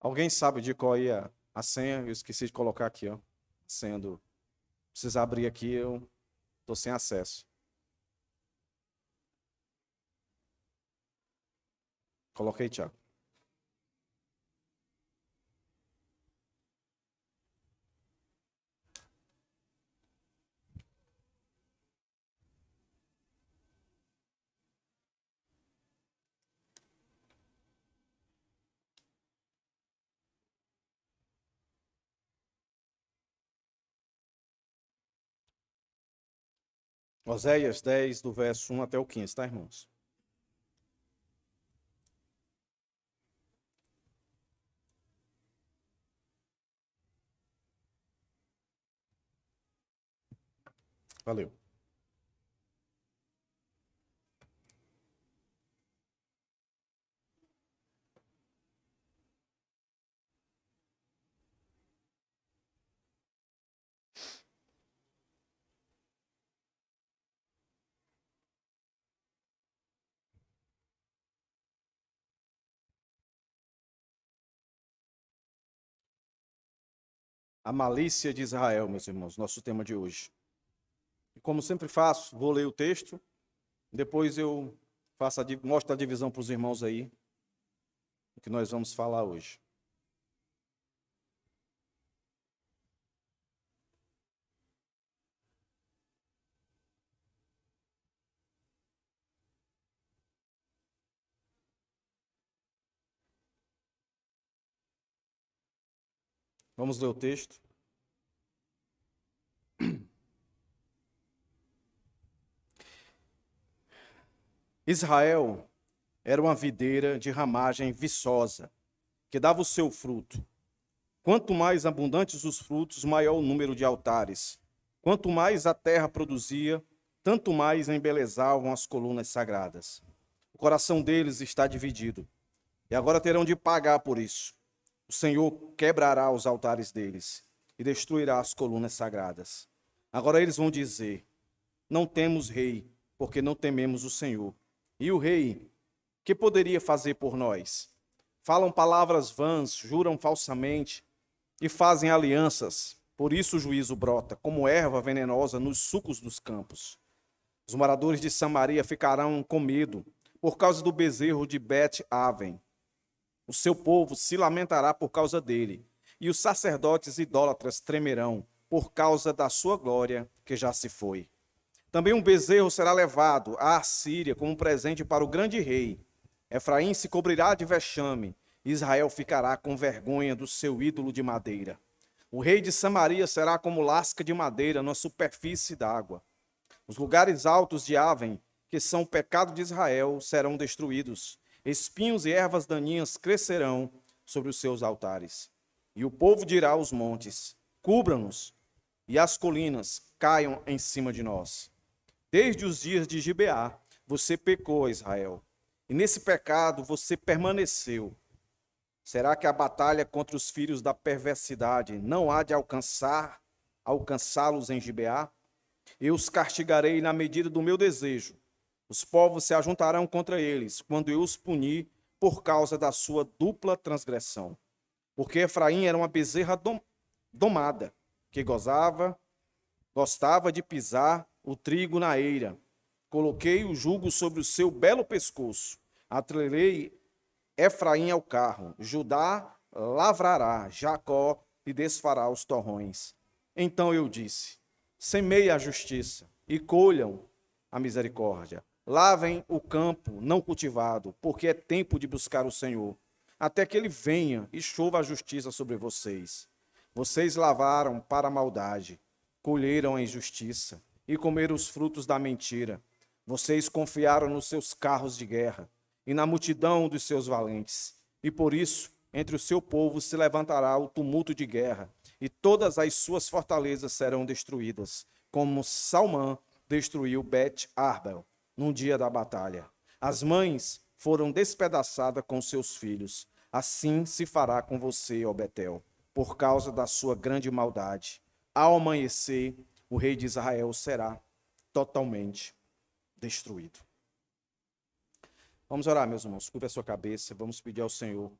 Alguém sabe de qual é a senha? Eu esqueci de colocar aqui, ó. A senha do. Precisa abrir aqui, eu estou sem acesso. Coloquei, Thiago. Oséias 10, do verso 1 até o 15, tá, irmãos? Valeu. A malícia de Israel, meus irmãos, nosso tema de hoje. E como sempre faço, vou ler o texto, depois eu mostro a divisão para os irmãos aí, o que nós vamos falar hoje. Vamos ler o texto. Israel era uma videira de ramagem viçosa, que dava o seu fruto. Quanto mais abundantes os frutos, maior o número de altares. Quanto mais a terra produzia, tanto mais embelezavam as colunas sagradas. O coração deles está dividido, e agora terão de pagar por isso. O Senhor quebrará os altares deles e destruirá as colunas sagradas. Agora eles vão dizer: não temos rei, porque não tememos o Senhor. E o rei, que poderia fazer por nós? Falam palavras vãs, juram falsamente e fazem alianças. Por isso o juízo brota, como erva venenosa nos sucos dos campos. Os moradores de Samaria ficarão com medo por causa do bezerro de Bet-Aven. O seu povo se lamentará por causa dele, e os sacerdotes idólatras tremerão por causa da sua glória, que já se foi. Também um bezerro será levado à Assíria como presente para o grande rei. Efraim se cobrirá de vexame, Israel ficará com vergonha do seu ídolo de madeira. O rei de Samaria será como lasca de madeira na superfície d'água. Os lugares altos de Aven, que são o pecado de Israel, serão destruídos. Espinhos e ervas daninhas crescerão sobre os seus altares. E o povo dirá aos montes: cubram-nos, e as colinas caiam em cima de nós. Desde os dias de Gibeá, você pecou, Israel, e nesse pecado você permaneceu. Será que a batalha contra os filhos da perversidade não há de alcançá-los em Gibeá? Eu os castigarei na medida do meu desejo. Os povos se ajuntarão contra eles, quando eu os punir por causa da sua dupla transgressão. Porque Efraim era uma bezerra domada, que gostava de pisar o trigo na eira. Coloquei o jugo sobre o seu belo pescoço. Atrelei Efraim ao carro. Judá lavrará, Jacó lhe desfará os torrões. Então eu disse: semeiem a justiça e colham a misericórdia. Lavem o campo não cultivado, porque é tempo de buscar o Senhor, até que ele venha e chova a justiça sobre vocês. Vocês lavaram para a maldade, colheram a injustiça e comeram os frutos da mentira. Vocês confiaram nos seus carros de guerra e na multidão dos seus valentes. E por isso, entre o seu povo se levantará o tumulto de guerra, e todas as suas fortalezas serão destruídas, como Salmã destruiu Bet-Arbel num dia da batalha. As mães foram despedaçadas com seus filhos. Assim se fará com você, ó Betel, por causa da sua grande maldade. Ao amanhecer, o rei de Israel será totalmente destruído. Vamos orar, meus irmãos. Curva a sua cabeça. Vamos pedir ao Senhor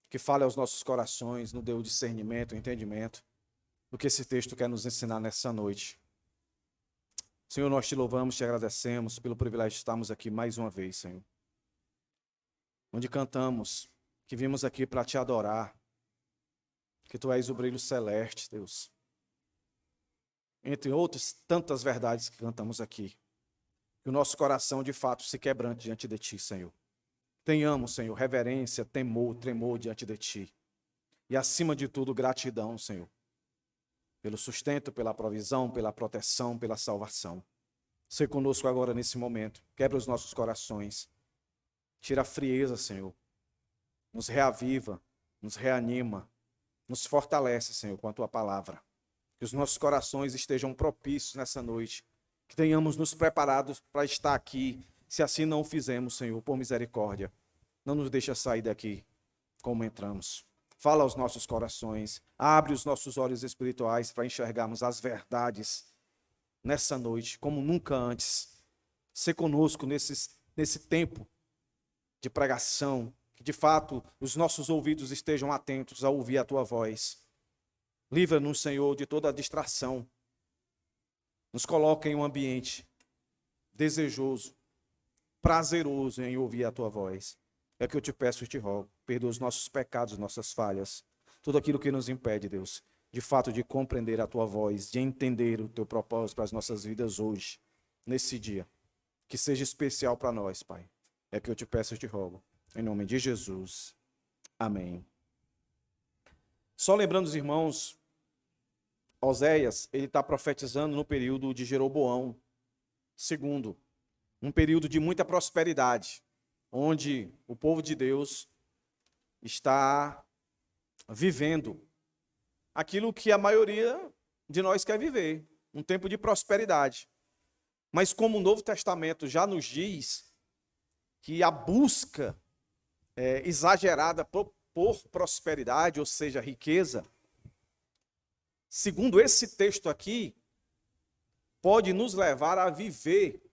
que fale aos nossos corações, nos dê o discernimento, o entendimento do que esse texto quer nos ensinar nessa noite. Senhor, nós te louvamos, te agradecemos pelo privilégio de estarmos aqui mais uma vez, Senhor. Onde cantamos que vimos aqui para te adorar, que tu és o brilho celeste, Deus. Entre outras tantas verdades que cantamos aqui. Que o nosso coração, de fato, se quebrante diante de ti, Senhor. Tenhamos, Senhor, reverência, temor, tremor diante de ti. E, acima de tudo, gratidão, Senhor. Pelo sustento, pela provisão, pela proteção, pela salvação. Sê conosco agora nesse momento. Quebra os nossos corações. Tira a frieza, Senhor. Nos reaviva, nos reanima. Nos fortalece, Senhor, com a tua palavra. Que os nossos corações estejam propícios nessa noite. Que tenhamos nos preparados para estar aqui. Se assim não o fizemos, Senhor, por misericórdia, não nos deixa sair daqui como entramos. Fala aos nossos corações. Abre os nossos olhos espirituais para enxergarmos as verdades nessa noite, como nunca antes. Sê conosco nesse tempo de pregação. Que, de fato, os nossos ouvidos estejam atentos a ouvir a tua voz. Livra-nos, Senhor, de toda a distração. Nos coloca em um ambiente desejoso, prazeroso em ouvir a tua voz. É que eu te peço e te rogo. Perdoa os nossos pecados, nossas falhas. Tudo aquilo que nos impede, Deus, de fato, de compreender a tua voz, de entender o teu propósito para as nossas vidas hoje, nesse dia. Que seja especial para nós, Pai. É que eu te peço e te rogo. Em nome de Jesus. Amém. Só lembrando os irmãos, Oséias, ele está profetizando no período de Jeroboão II. Um período de muita prosperidade, onde o povo de Deus está vivendo aquilo que a maioria de nós quer viver, um tempo de prosperidade. Mas como o Novo Testamento já nos diz que a busca exagerada por prosperidade, ou seja, riqueza, segundo esse texto aqui, pode nos levar a viver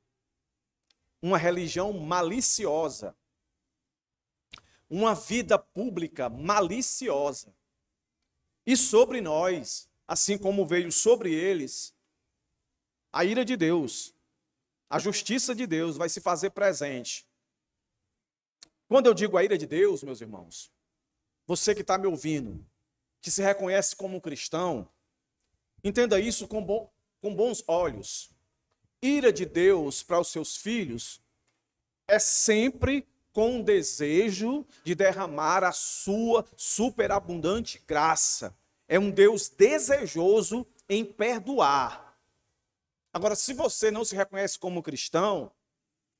uma religião maliciosa, uma vida pública maliciosa. E sobre nós, assim como veio sobre eles, a ira de Deus, a justiça de Deus vai se fazer presente. Quando eu digo a ira de Deus, meus irmãos, você que está me ouvindo, que se reconhece como um cristão, entenda isso com bons olhos. Ira de Deus para os seus filhos é sempre com o desejo de derramar a sua superabundante graça. É um Deus desejoso em perdoar. Agora, se você não se reconhece como cristão,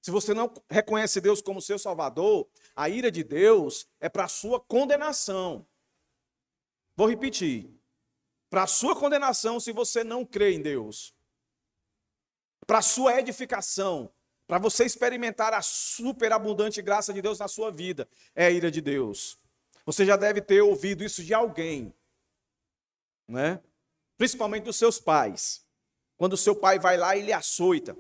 se você não reconhece Deus como seu Salvador, a ira de Deus é para a sua condenação. Vou repetir. Para a sua condenação se você não crê em Deus. Para a sua edificação, para você experimentar a superabundante graça de Deus na sua vida, é a ira de Deus. Você já deve ter ouvido isso de alguém, né? Principalmente dos seus pais. Quando o seu pai vai lá e lhe açoita,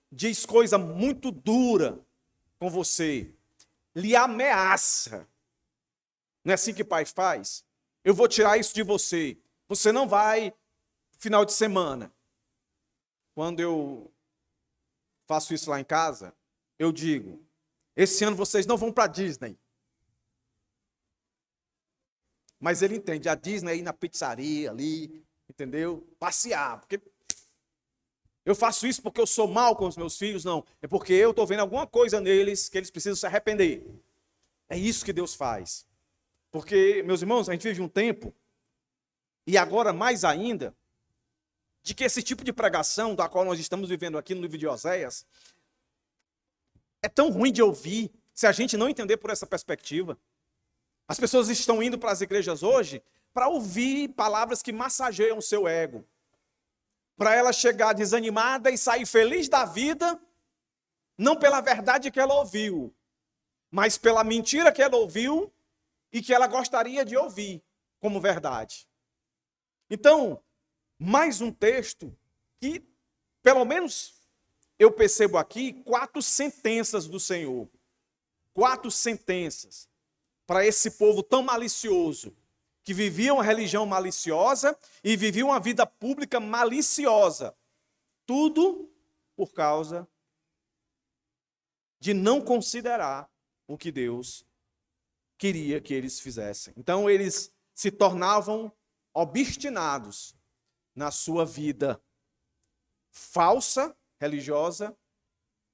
diz coisa muito dura com você, lhe ameaça. Não é assim que pai faz? Eu vou tirar isso de você. Você não vai final de semana. Quando eu faço isso lá em casa, eu digo, esse ano vocês não vão para a Disney. Mas ele entende, a Disney é ir na pizzaria ali, entendeu? Passear. Porque eu faço isso porque eu sou mal com os meus filhos? Não. É porque eu estou vendo alguma coisa neles que eles precisam se arrepender. É isso que Deus faz. Porque, meus irmãos, a gente vive um tempo, e agora mais ainda, de que esse tipo de pregação, da qual nós estamos vivendo aqui no livro de Oséias, é tão ruim de ouvir, se a gente não entender por essa perspectiva. As pessoas estão indo para as igrejas hoje para ouvir palavras que massageiam o seu ego. Para ela chegar desanimada e sair feliz da vida, não pela verdade que ela ouviu, mas pela mentira que ela ouviu e que ela gostaria de ouvir como verdade. Então, mais um texto que, pelo menos, eu percebo aqui 4 sentenças do Senhor. 4 sentenças para esse povo tão malicioso, que vivia uma religião maliciosa e vivia uma vida pública maliciosa. Tudo por causa de não considerar o que Deus queria que eles fizessem. Então eles se tornavam obstinados na sua vida falsa, religiosa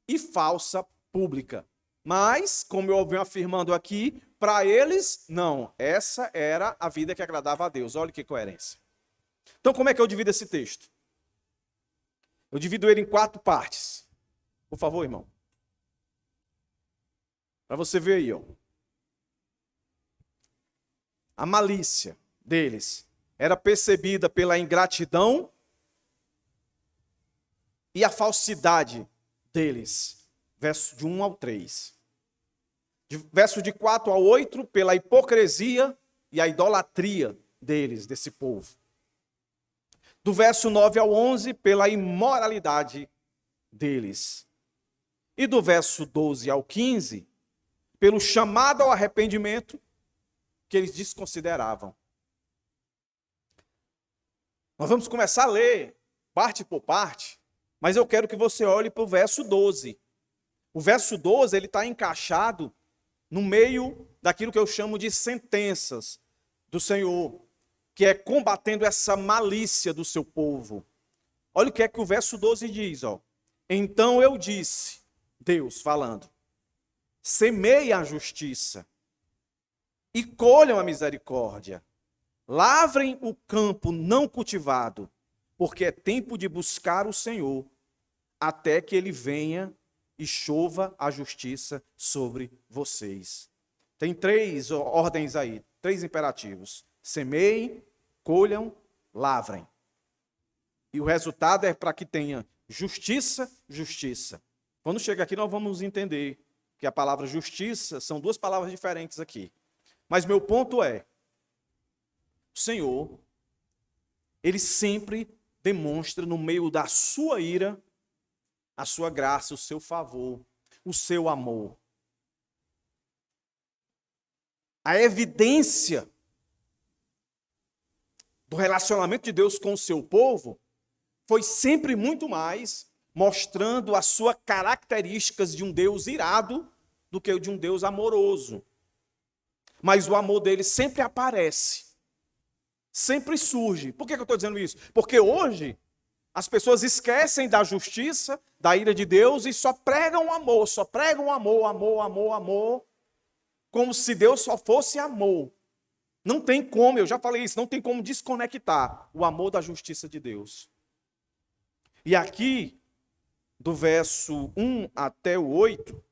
e falsa pública. Mas, como eu venho afirmando aqui, para eles, não. Essa era a vida que agradava a Deus. Olha que coerência. Então, como é que eu divido esse texto? Eu divido ele em 4 partes. Por favor, irmão. Para você ver aí, ó. A malícia deles era percebida pela ingratidão e a falsidade deles. Verso de 1 ao 3. Verso de 4 ao 8, pela hipocrisia e a idolatria deles, desse povo. Do verso 9 ao 11, pela imoralidade deles. E do verso 12 ao 15, pelo chamado ao arrependimento que eles desconsideravam. Nós vamos começar a ler, parte por parte, mas eu quero que você olhe para o verso 12. O verso 12, ele está encaixado no meio daquilo que eu chamo de sentenças do Senhor, que é combatendo essa malícia do seu povo. Olha o que é que o verso 12 diz, ó. Então eu disse, Deus falando, semeiem a justiça e colham a misericórdia. Lavrem o campo não cultivado, porque é tempo de buscar o Senhor, até que ele venha e chova a justiça sobre vocês. Tem 3 ordens aí, 3 imperativos. Semeiem, colham, lavrem. E o resultado é para que tenha justiça, justiça. Quando chega aqui nós vamos entender que a palavra justiça são 2 palavras diferentes aqui. Mas meu ponto é, o Senhor, ele sempre demonstra no meio da sua ira, a sua graça, o seu favor, o seu amor. A evidência do relacionamento de Deus com o seu povo foi sempre muito mais mostrando as suas características de um Deus irado do que de um Deus amoroso. Mas o amor dele sempre aparece, sempre surge. Por que eu estou dizendo isso? Porque hoje as pessoas esquecem da justiça, da ira de Deus e só pregam amor, só pregam amor, amor, amor, amor, como se Deus só fosse amor. Não tem como, eu já falei isso, não tem como desconectar o amor da justiça de Deus. E aqui, do verso 1 até o 8,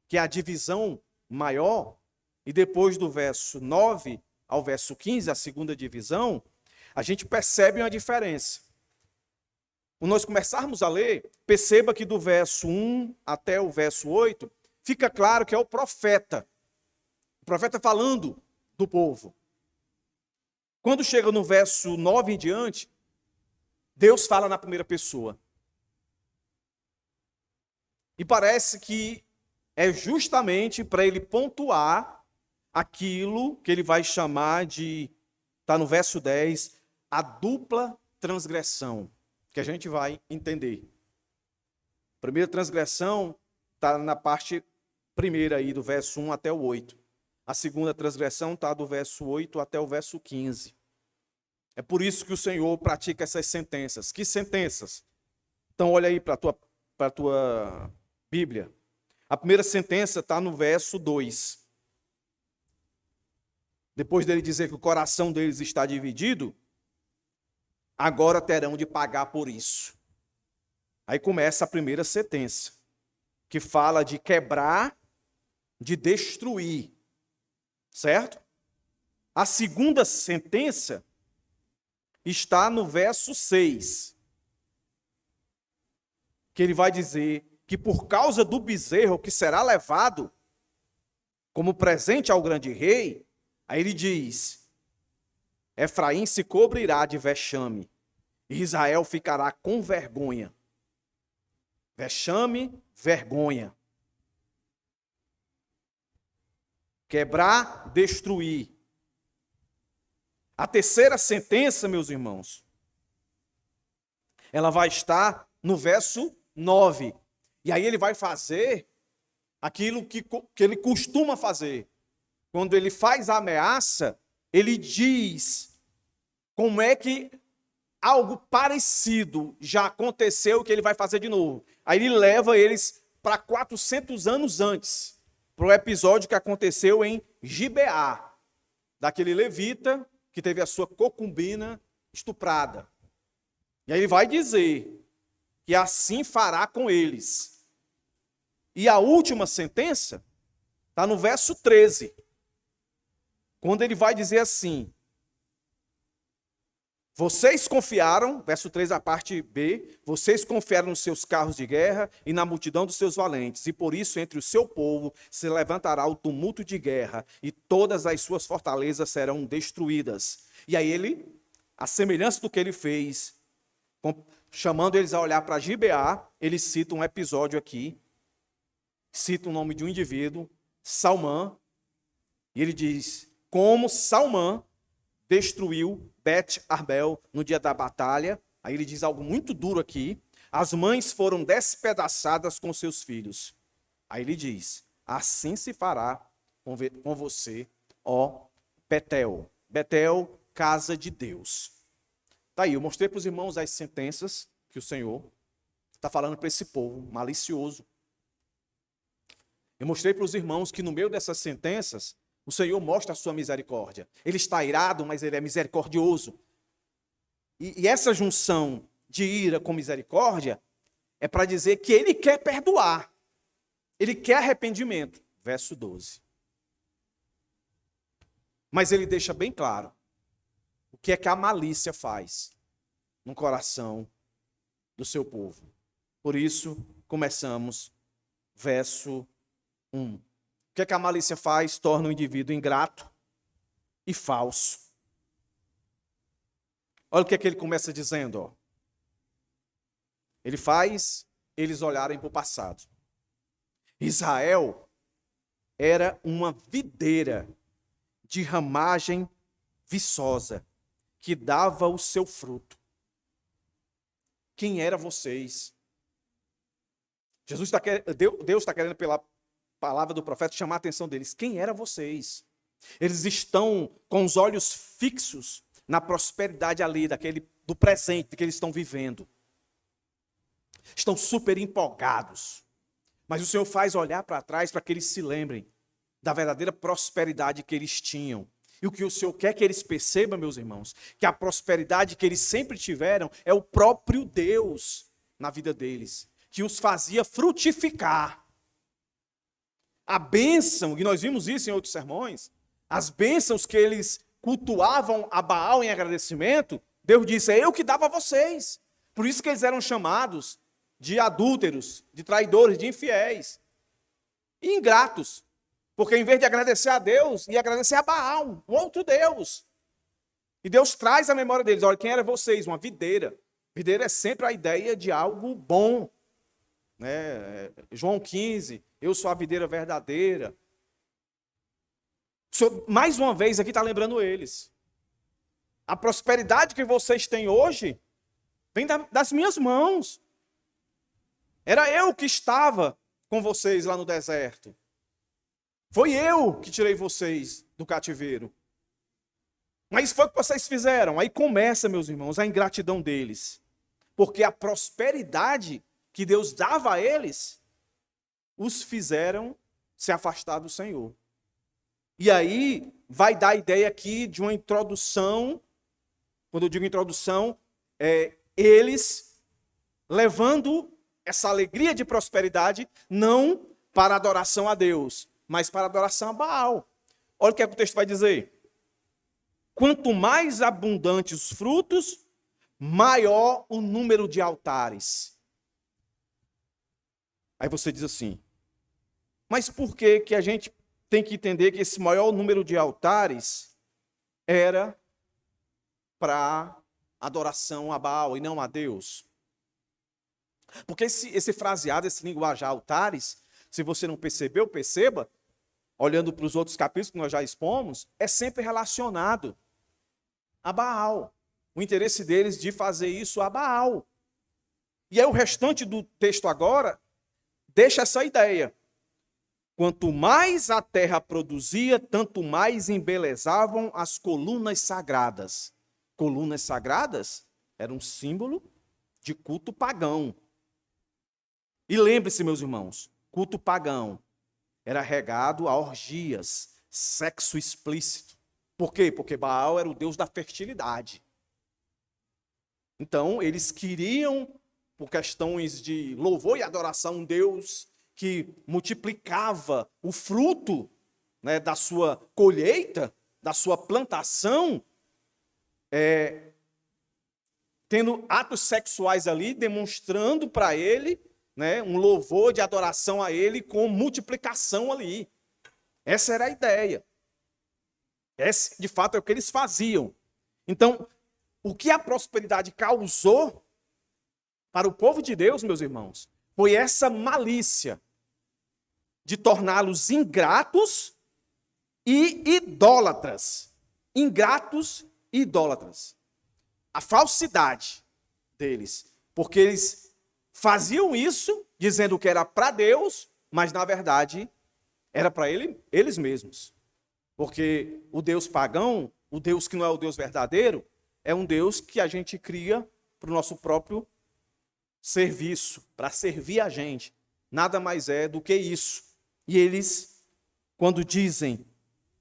que é a divisão maior, e depois do verso 9 ao verso 15, a segunda divisão, a gente percebe uma diferença. Quando nós começarmos a ler, perceba que do verso 1 até o verso 8, fica claro que é o profeta falando do povo. Quando chega no verso 9 em diante, Deus fala na primeira pessoa. E parece que é justamente para ele pontuar aquilo que ele vai chamar de, está no verso 10, a dupla transgressão, que a gente vai entender. A primeira transgressão está na parte primeira aí, do verso 1 até o 8. A segunda transgressão está do verso 8 até o verso 15. É por isso que o Senhor pratica essas sentenças. Que sentenças? Então olha aí para a tua Bíblia. A primeira sentença está no verso 2. Depois dele dizer que o coração deles está dividido, agora terão de pagar por isso. Aí começa a primeira sentença, que fala de quebrar, de destruir. Certo? A segunda sentença está no verso 6, que ele vai dizer que por causa do bezerro que será levado como presente ao grande rei, aí ele diz, Efraim se cobrirá de vexame, e Israel ficará com vergonha. Vexame, vergonha. Quebrar, destruir. A terceira sentença, meus irmãos, ela vai estar no verso 9. E aí ele vai fazer aquilo que ele costuma fazer. Quando ele faz a ameaça, ele diz como é que algo parecido já aconteceu que ele vai fazer de novo. Aí ele leva eles para 400 anos antes, para o episódio que aconteceu em Gibeá, daquele levita que teve a sua concubina estuprada. E aí ele vai dizer que assim fará com eles. E a última sentença está no verso 13, quando ele vai dizer assim: vocês confiaram, verso 3, a parte B, vocês confiaram nos seus carros de guerra e na multidão dos seus valentes, e por isso entre o seu povo se levantará o tumulto de guerra, e todas as suas fortalezas serão destruídas. E aí ele, a semelhança do que ele fez, chamando eles a olhar para Gibeá, ele cita um episódio aqui, cita o nome de um indivíduo, Salmã, e ele diz, como Salmã destruiu Bet-Arbel no dia da batalha. Aí ele diz algo muito duro aqui: as mães foram despedaçadas com seus filhos. Aí ele diz: assim se fará com você, ó Betel. Betel, casa de Deus. Tá aí, eu mostrei para os irmãos as sentenças que o Senhor está falando para esse povo malicioso. Eu mostrei para os irmãos que no meio dessas sentenças o Senhor mostra a sua misericórdia. Ele está irado, mas ele é misericordioso. E essa junção de ira com misericórdia é para dizer que ele quer perdoar. Ele quer arrependimento. Verso 12. Mas ele deixa bem claro o que é que a malícia faz no coração do seu povo. Por isso, começamos verso 1. O que é que a malícia faz? Torna o indivíduo ingrato e falso. Olha o que é que ele começa dizendo. Ó. Ele faz eles olharem para o passado. Israel era uma videira de ramagem viçosa que dava o seu fruto. Quem eram vocês? Deus está querendo, pela palavra do profeta, chamar a atenção deles. Quem eram vocês? Eles estão com os olhos fixos na prosperidade ali, do presente que eles estão vivendo. Estão super empolgados. Mas o Senhor faz olhar para trás para que eles se lembrem da verdadeira prosperidade que eles tinham. E o que o Senhor quer que eles percebam, meus irmãos, que a prosperidade que eles sempre tiveram é o próprio Deus na vida deles, que os fazia frutificar. A bênção, e nós vimos isso em outros sermões, as bênçãos que eles cultuavam a Baal em agradecimento, Deus disse, é eu que dava a vocês. Por isso que eles eram chamados de adúlteros, de traidores, de infiéis e ingratos. Porque em vez de agradecer a Deus, ia agradecer a Baal, o outro Deus. E Deus traz à memória deles, olha, quem eram vocês? Uma videira. Videira é sempre a ideia de algo bom. Né? João 15, eu sou a videira verdadeira. O Senhor, mais uma vez, aqui está lembrando eles. A prosperidade que vocês têm hoje vem das minhas mãos. Era eu que estava com vocês lá no deserto. Foi eu que tirei vocês do cativeiro. Mas foi o que vocês fizeram. Aí começa, meus irmãos, a ingratidão deles. Porque a prosperidade que Deus dava a eles, os fizeram se afastar do Senhor. E aí vai dar a ideia aqui de uma introdução. Quando eu digo introdução, eles levando essa alegria de prosperidade, não para adoração a Deus, mas para adoração a Baal. Olha o que o texto vai dizer. Quanto mais abundantes os frutos, maior o número de altares. Aí você diz assim, mas por que que a gente tem que entender que esse maior número de altares era para adoração a Baal e não a Deus? Porque esse fraseado, esse linguajar altares, se você não percebeu, perceba, olhando para os outros capítulos que nós já expomos, é sempre relacionado a Baal. O interesse deles de fazer isso a Baal. E aí o restante do texto agora deixa essa ideia. Quanto mais a terra produzia, tanto mais embelezavam as colunas sagradas. Colunas sagradas era um símbolo de culto pagão. E lembre-se, meus irmãos, culto pagão era regado a orgias, sexo explícito. Por quê? Porque Baal era o deus da fertilidade. Então, eles queriam, por questões de louvor e adoração, um Deus que multiplicava o fruto, né, da sua colheita, da sua plantação, tendo atos sexuais ali, demonstrando para ele, né, um louvor de adoração a ele com multiplicação ali. Essa era a ideia. Esse, de fato, é o que eles faziam. Então, o que a prosperidade causou para o povo de Deus, meus irmãos, foi essa malícia de torná-los ingratos e idólatras. Ingratos e idólatras. A falsidade deles. Porque eles faziam isso dizendo que era para Deus, mas na verdade era para eles mesmos. Porque o Deus pagão, o Deus que não é o Deus verdadeiro, é um Deus que a gente cria para o nosso próprio serviço, para servir a gente. Nada mais é do que isso. E eles, quando dizem,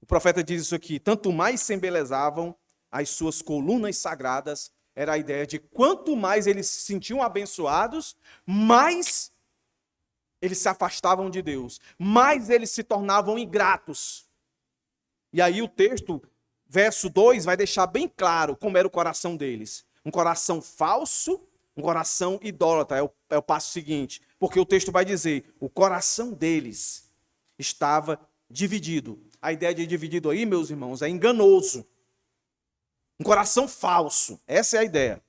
o profeta diz isso aqui, tanto mais se embelezavam as suas colunas sagradas, era a ideia de quanto mais eles se sentiam abençoados, mais eles se afastavam de Deus, mais eles se tornavam ingratos. E aí o texto, verso 2, vai deixar bem claro como era o coração deles. Um coração falso, um coração idólatra, é o passo seguinte. Porque o texto vai dizer, o coração deles estava dividido. A ideia de dividido aí, meus irmãos, é enganoso. Um coração falso. Essa é a ideia.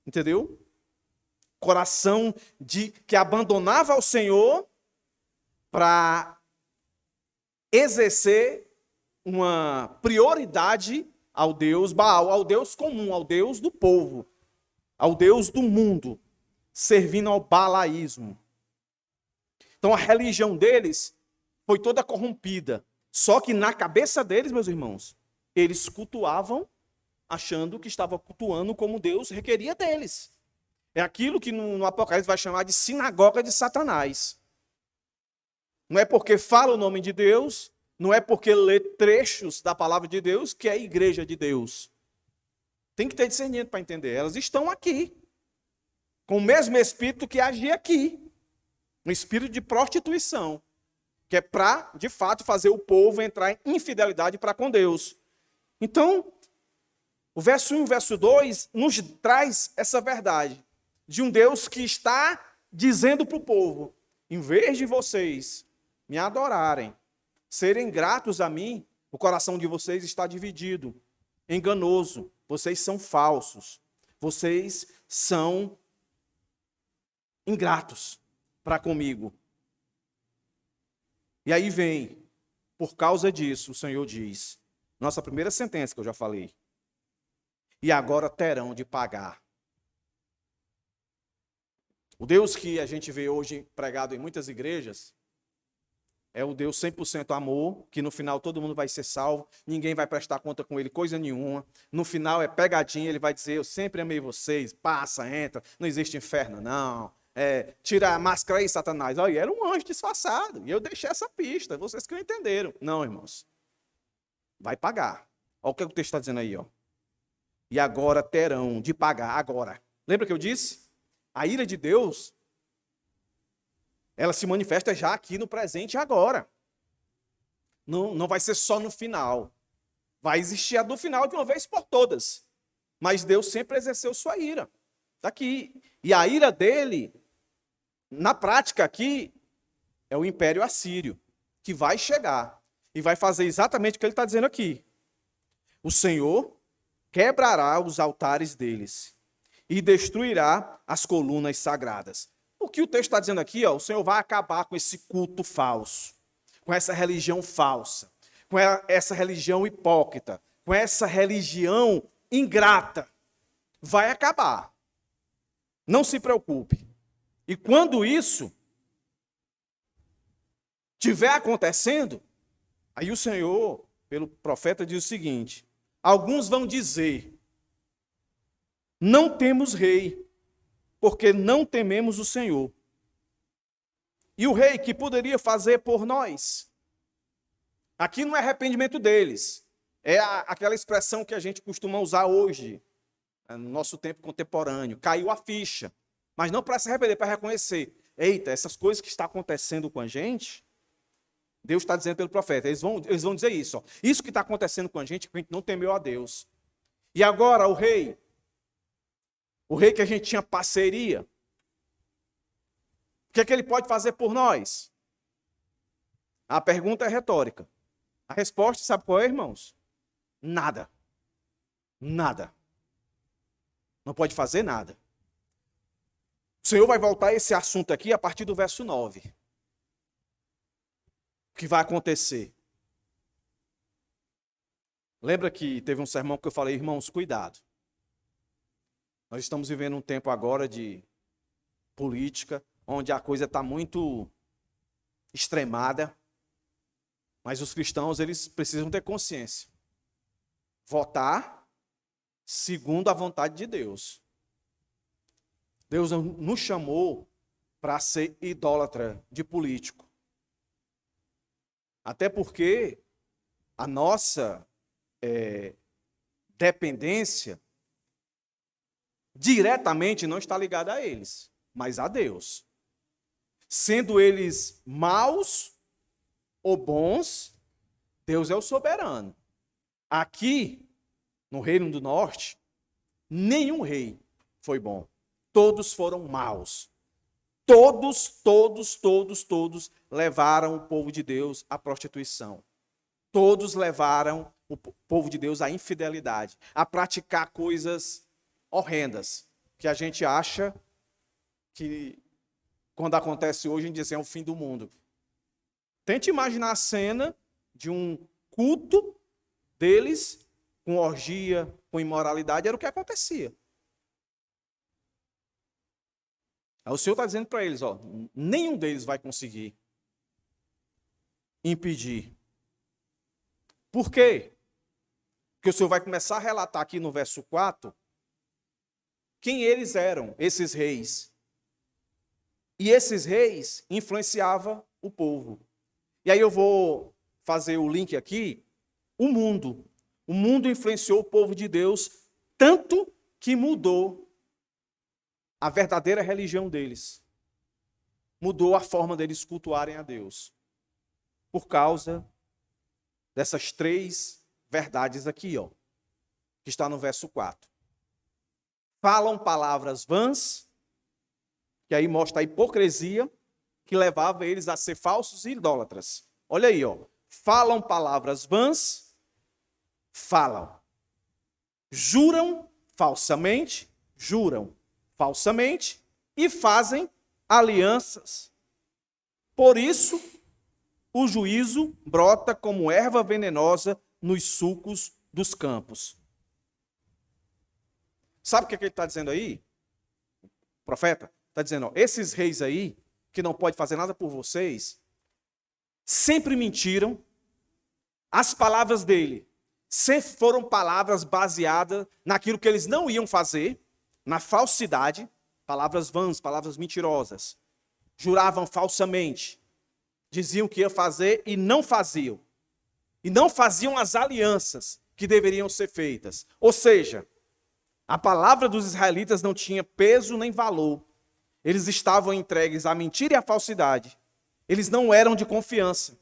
Entendeu? Coração que abandonava o Senhor para exercer uma prioridade ao Deus Baal, ao Deus comum, ao Deus do povo, ao Deus do mundo, servindo ao balaísmo. Então a religião deles foi toda corrompida. Só que na cabeça deles, meus irmãos, eles cultuavam achando que estavam cultuando como Deus requeria deles. É aquilo que no Apocalipse vai chamar de sinagoga de Satanás. Não é porque fala o nome de Deus, não é porque lê trechos da palavra de Deus que é a igreja de Deus. Tem que ter discernimento para entender. Elas estão aqui, com o mesmo espírito que agia aqui. Um espírito de prostituição, que é para, de fato, fazer o povo entrar em infidelidade para com Deus. Então, o verso 1 e o verso 2 nos traz essa verdade de um Deus que está dizendo para o povo, em vez de vocês me adorarem, serem gratos a mim, o coração de vocês está dividido, enganoso, vocês são falsos, vocês são ingratos para comigo. E aí vem, por causa disso, o Senhor diz, nossa primeira sentença que eu já falei, e agora terão de pagar. O Deus que a gente vê hoje pregado em muitas igrejas é o Deus 100% amor, que no final todo mundo vai ser salvo, ninguém vai prestar conta com ele, coisa nenhuma. No final é pegadinha, ele vai dizer, eu sempre amei vocês, passa, entra, não existe inferno não. Tira a máscara aí, Satanás. Olha, era um anjo disfarçado, e eu deixei essa pista, vocês que não entenderam. Não, irmãos, vai pagar. Olha o que o texto está dizendo aí, ó. E agora terão de pagar, agora. Lembra que eu disse? A ira de Deus, ela se manifesta já aqui no presente e agora. Não vai ser só no final. Vai existir a do final de uma vez por todas. Mas Deus sempre exerceu sua ira. Está aqui. E a ira dele, na prática aqui, é o Império Assírio, que vai chegar e vai fazer exatamente o que ele está dizendo aqui. O Senhor quebrará os altares deles e destruirá as colunas sagradas. O que o texto está dizendo aqui, ó, o Senhor vai acabar com esse culto falso, com essa religião falsa, com essa religião hipócrita, com essa religião ingrata, vai acabar. Não se preocupe. E quando isso estiver acontecendo, aí o Senhor, pelo profeta, diz o seguinte: alguns vão dizer, não temos rei, porque não tememos o Senhor. E o rei que poderia fazer por nós? Aqui não é arrependimento deles. É aquela expressão que a gente costuma usar hoje, no nosso tempo contemporâneo. Caiu a ficha. Mas não para se arrepender, para reconhecer. Eita, essas coisas que estão acontecendo com a gente, Deus está dizendo pelo profeta. Eles vão dizer isso. Ó. Isso que está acontecendo com a gente não temeu a Deus. E agora o rei que a gente tinha parceria, o que é que ele pode fazer por nós? A pergunta é retórica. A resposta, sabe qual é, irmãos? Nada. Nada. Não pode fazer nada. O Senhor vai voltar a esse assunto aqui a partir do verso 9. O que vai acontecer? Lembra que teve um sermão que eu falei, irmãos, cuidado. Nós estamos vivendo um tempo agora de política, onde a coisa está muito extremada, mas os cristãos, eles precisam ter consciência. Votar segundo a vontade de Deus. Deus não nos chamou para ser idólatra de político. Até porque a nossa dependência diretamente não está ligada a eles, mas a Deus. Sendo eles maus ou bons, Deus é o soberano. Aqui, no Reino do Norte, nenhum rei foi bom. Todos foram maus. Todos levaram o povo de Deus à prostituição. Todos levaram o povo de Deus à infidelidade, a praticar coisas horrendas, que a gente acha que, quando acontece hoje, a gente diz, é o fim do mundo. Tente imaginar a cena de um culto deles, com orgia, com imoralidade, era o que acontecia. Aí o Senhor está dizendo para eles, ó, nenhum deles vai conseguir impedir. Por quê? Porque o Senhor vai começar a relatar aqui no verso 4, quem eles eram, esses reis. E esses reis influenciavam o povo. E aí eu vou fazer o link aqui, o mundo. O mundo influenciou o povo de Deus tanto que mudou a verdadeira religião deles. Mudou a forma deles cultuarem a Deus. Por causa dessas três verdades aqui, ó, que está no verso 4. Falam palavras vãs, que aí mostra a hipocrisia que levava eles a ser falsos e idólatras. Olha aí, ó. Falam palavras vãs, falam. Juram falsamente e fazem alianças. Por isso, o juízo brota como erva venenosa nos sulcos dos campos. Sabe o que ele está dizendo aí? O profeta está dizendo, ó, esses reis aí, que não podem fazer nada por vocês, sempre mentiram. As palavras dele sempre foram palavras baseadas naquilo que eles não iam fazer, na falsidade, palavras vãs, palavras mentirosas. Juravam falsamente, diziam que ia fazer e não faziam. E não faziam as alianças que deveriam ser feitas. Ou seja, a palavra dos israelitas não tinha peso nem valor. Eles estavam entregues à mentira e à falsidade. Eles não eram de confiança.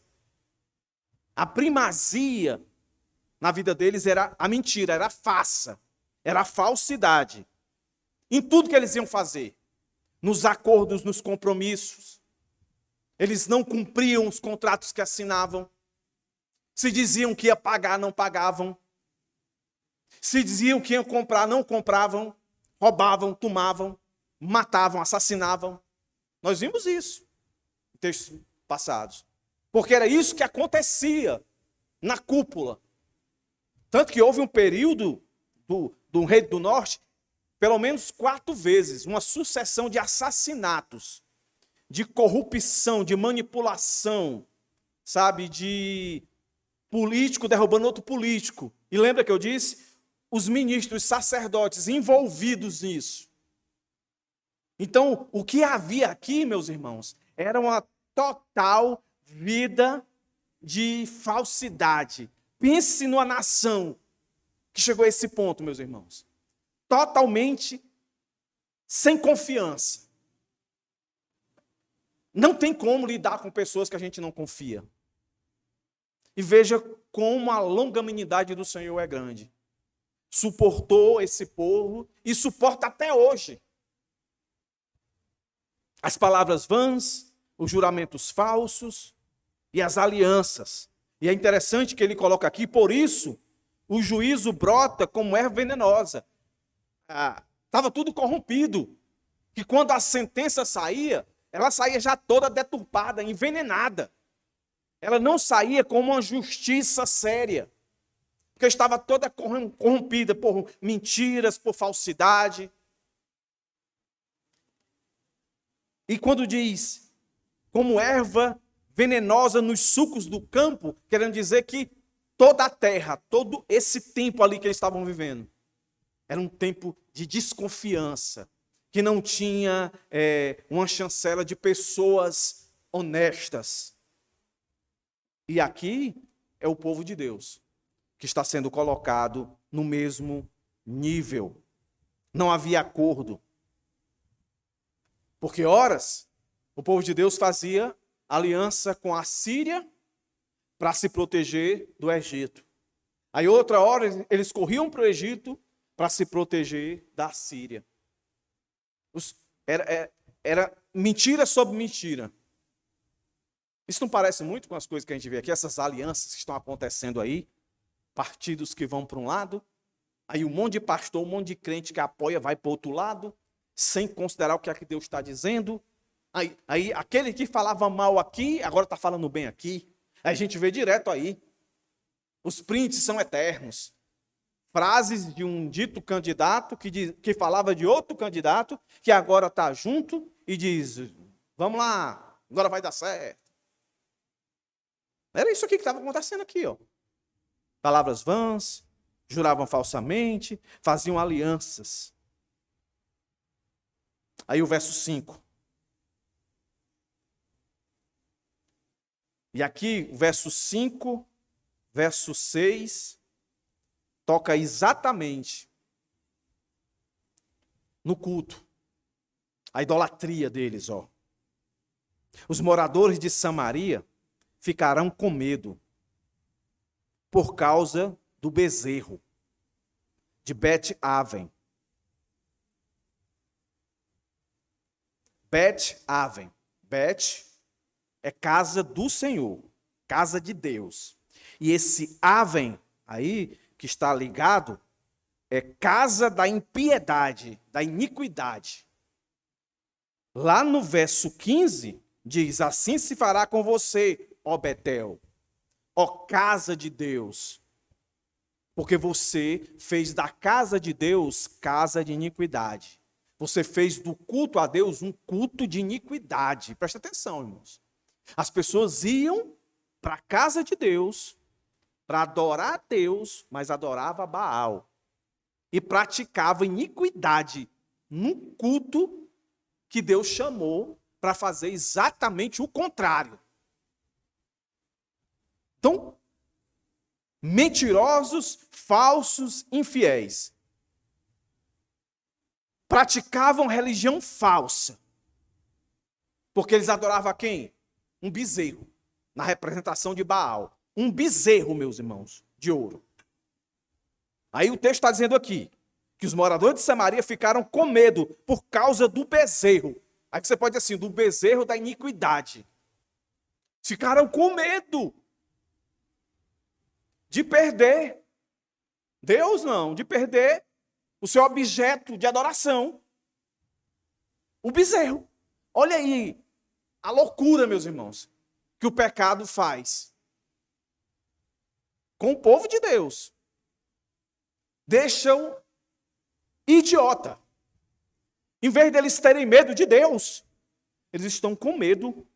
A primazia na vida deles era a mentira, era a farsa, era a falsidade. Em tudo que eles iam fazer, nos acordos, nos compromissos. Eles não cumpriam os contratos que assinavam. Se diziam que ia pagar, não pagavam. Se diziam que iam comprar, não compravam. Roubavam, tomavam, matavam, assassinavam. Nós vimos isso em textos passados. Porque era isso que acontecia na cúpula. Tanto que houve um período do Reino do Norte, pelo menos 4 vezes, uma sucessão de assassinatos, de corrupção, de manipulação, sabe, de político derrubando outro político. E lembra que eu disse? Os ministros, os sacerdotes envolvidos nisso. Então, o que havia aqui, meus irmãos, era uma total vida de falsidade. Pense numa nação que chegou a esse ponto, meus irmãos. Totalmente sem confiança. Não tem como lidar com pessoas que a gente não confia. E veja como a longanimidade do Senhor é grande. Suportou esse povo e suporta até hoje. As palavras vãs, os juramentos falsos e as alianças. E é interessante que ele coloca aqui, por isso, o juízo brota como erva venenosa. Estava tudo corrompido. Que quando a sentença saía, ela saía já toda deturpada, envenenada. Ela não saía como uma justiça séria. Porque estava toda corrompida por mentiras, por falsidade. E quando diz, como erva venenosa nos sucos do campo, querendo dizer que toda a terra, todo esse tempo ali que eles estavam vivendo, era um tempo de desconfiança, que não tinha uma chancela de pessoas honestas. E aqui é o povo de Deus, que está sendo colocado no mesmo nível. Não havia acordo. Porque horas o povo de Deus fazia aliança com a Síria para se proteger do Egito. Aí outra hora eles corriam para o Egito para se proteger da Síria. Era mentira sobre mentira. Isso não parece muito com as coisas que a gente vê aqui, essas alianças que estão acontecendo aí, partidos que vão para um lado, aí um monte de pastor, um monte de crente que apoia vai para o outro lado, sem considerar o que é que Deus está dizendo. Aí aquele que falava mal aqui, agora está falando bem aqui. Aí a gente vê direto aí. Os prints são eternos. Frases de um dito candidato que falava de outro candidato, que agora está junto e diz, vamos lá, agora vai dar certo. Era isso aqui que estava acontecendo aqui, ó. Palavras vãs, juravam falsamente, faziam alianças. Aí o verso 5. E aqui, o verso 5, verso 6, toca exatamente no culto. A idolatria deles, ó. Os moradores de Samaria ficarão com medo por causa do bezerro de Bet-Aven. Bet-Aven. Bet é casa do Senhor, casa de Deus. E esse Aven aí, que está ligado, é casa da impiedade, da iniquidade. Lá no verso 15, diz, assim se fará com você, ó Betel, ó casa de Deus, porque você fez da casa de Deus casa de iniquidade. Você fez do culto a Deus um culto de iniquidade. Presta atenção, irmãos. As pessoas iam para a casa de Deus para adorar a Deus, mas adorava Baal. E praticava iniquidade num culto que Deus chamou para fazer exatamente o contrário. Então, mentirosos, falsos, infiéis. Praticavam religião falsa. Porque eles adoravam a quem? Um bezerro, na representação de Baal. Um bezerro, meus irmãos, de ouro. Aí o texto está dizendo aqui, que os moradores de Samaria ficaram com medo por causa do bezerro. Aí você pode dizer assim, do bezerro da iniquidade. Ficaram com medo de perder Deus, não, de perder o seu objeto de adoração, o bezerro. Olha aí a loucura, meus irmãos. que o pecado faz com o povo de Deus? Deixam idiota. Em vez deles terem medo de Deus, eles estão com medo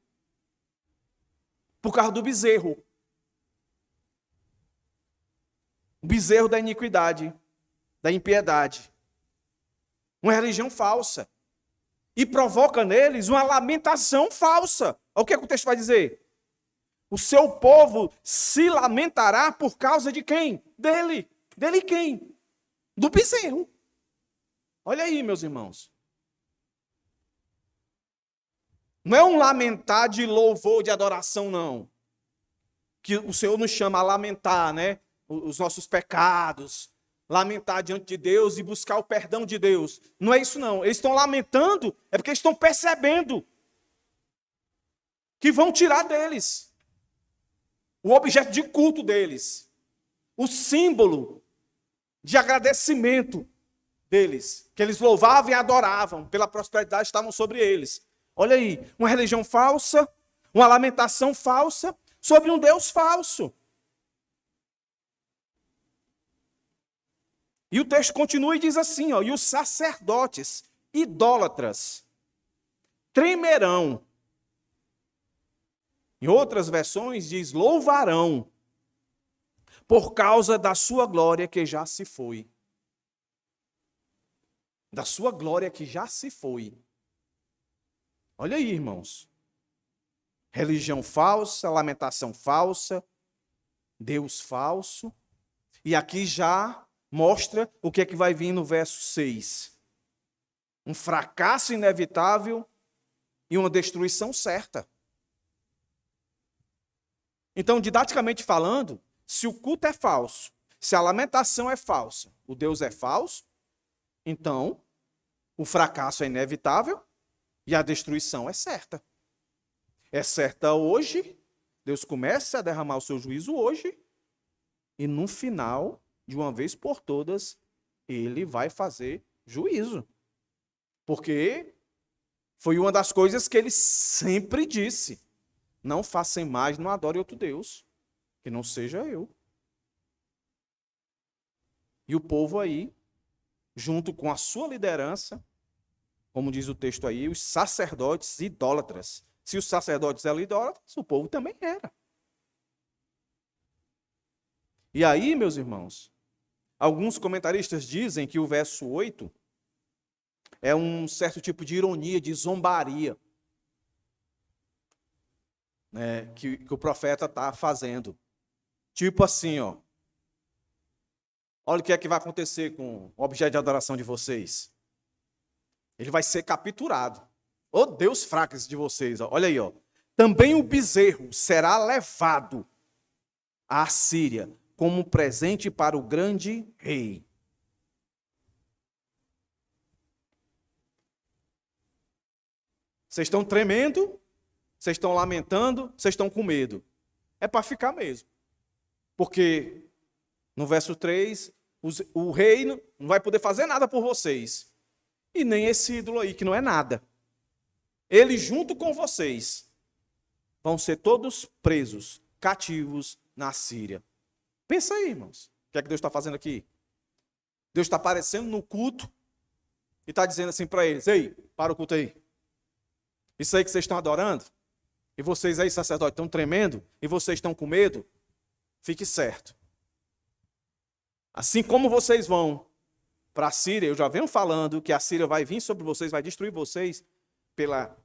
por causa do bezerro. O bezerro da iniquidade, da impiedade. Uma religião falsa. E provoca neles uma lamentação falsa. Olha o que o texto vai dizer. O seu povo se lamentará por causa de quem? Dele. Dele quem? Do bezerro. Olha aí, meus irmãos. Não é um lamentar de louvor, de adoração, não. Que o Senhor nos chama a lamentar, né? Os nossos pecados. Lamentar diante de Deus e buscar o perdão de Deus. Não é isso, não. Eles estão lamentando, é porque eles estão percebendo que vão tirar deles o objeto de culto deles. O símbolo de agradecimento deles. Que eles louvavam e adoravam pela prosperidade que estavam sobre eles. Olha aí, uma religião falsa, uma lamentação falsa sobre um Deus falso. E o texto continua e diz assim, ó, e os sacerdotes idólatras tremerão. Em outras versões diz louvarão, por causa da sua glória que já se foi. Da sua glória que já se foi. Olha aí, irmãos. Religião falsa, lamentação falsa, Deus falso. E aqui já mostra o que é que vai vir no verso 6. Um fracasso inevitável e uma destruição certa. Então, didaticamente falando, se o culto é falso, se a lamentação é falsa, o Deus é falso, então o fracasso é inevitável e a destruição é certa. É certa hoje, Deus começa a derramar o seu juízo hoje, e no final, de uma vez por todas, ele vai fazer juízo. Porque foi uma das coisas que ele sempre disse. Não façam mais, não adore outro Deus, que não seja eu. E o povo aí, junto com a sua liderança, como diz o texto aí, os sacerdotes idólatras. Se os sacerdotes eram idólatras, o povo também era. E aí, meus irmãos, alguns comentaristas dizem que o verso 8 é um certo tipo de ironia, de zombaria, né, que o profeta está fazendo. Tipo assim, ó. Olha o que é que vai acontecer com o objeto de adoração de vocês. Ele vai ser capturado. Ô Deus fraco esse de vocês, ó. Olha aí, ó. Também o bezerro será levado à Síria como presente para o grande rei. Vocês estão tremendo, vocês estão lamentando, vocês estão com medo. É para ficar mesmo. Porque no verso 3, o rei não vai poder fazer nada por vocês. E nem esse ídolo aí, que não é nada. Ele junto com vocês vão ser todos presos, cativos na Síria. Pensa aí, irmãos. O que é que Deus está fazendo aqui? Deus está aparecendo no culto e está dizendo assim para eles: ei, para o culto aí. Isso aí que vocês estão adorando, e vocês aí, sacerdotes, estão tremendo, e vocês estão com medo, fique certo. Assim como vocês vão para a Síria, eu já venho falando que a Síria vai vir sobre vocês, vai destruir vocês,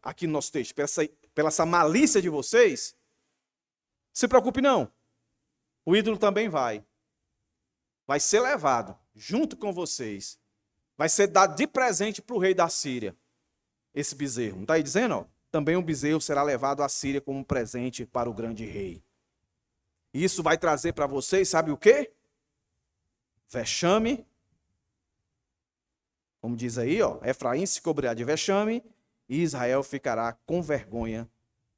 aqui no nosso texto, pela essa malícia de vocês. Se preocupe não. O ídolo também vai ser levado junto com vocês. Vai ser dado de presente para o rei da Síria, esse bezerro. Não está aí dizendo? Ó? Também um bezerro será levado à Síria como um presente para o grande rei. E isso vai trazer para vocês, sabe o quê? Vexame. Como diz aí, ó, Efraim se cobrirá de vexame e Israel ficará com vergonha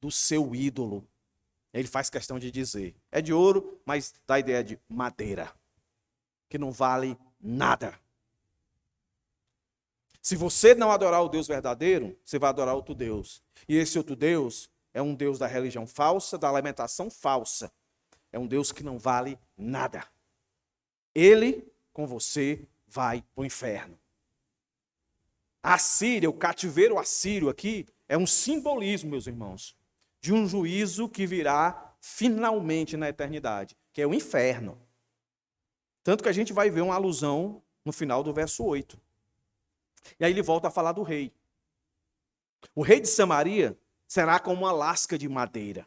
do seu ídolo. Ele faz questão de dizer. É de ouro, mas dá a ideia de madeira, que não vale nada. Se você não adorar o Deus verdadeiro, você vai adorar outro Deus. E esse outro Deus é um Deus da religião falsa, da alimentação falsa. É um Deus que não vale nada. Ele, com você, vai para o inferno. A Síria, o cativeiro assírio aqui, é um simbolismo, meus irmãos, de um juízo que virá finalmente na eternidade, que é o inferno. Tanto que a gente vai ver uma alusão no final do verso 8. E aí ele volta a falar do rei. O rei de Samaria será como uma lasca de madeira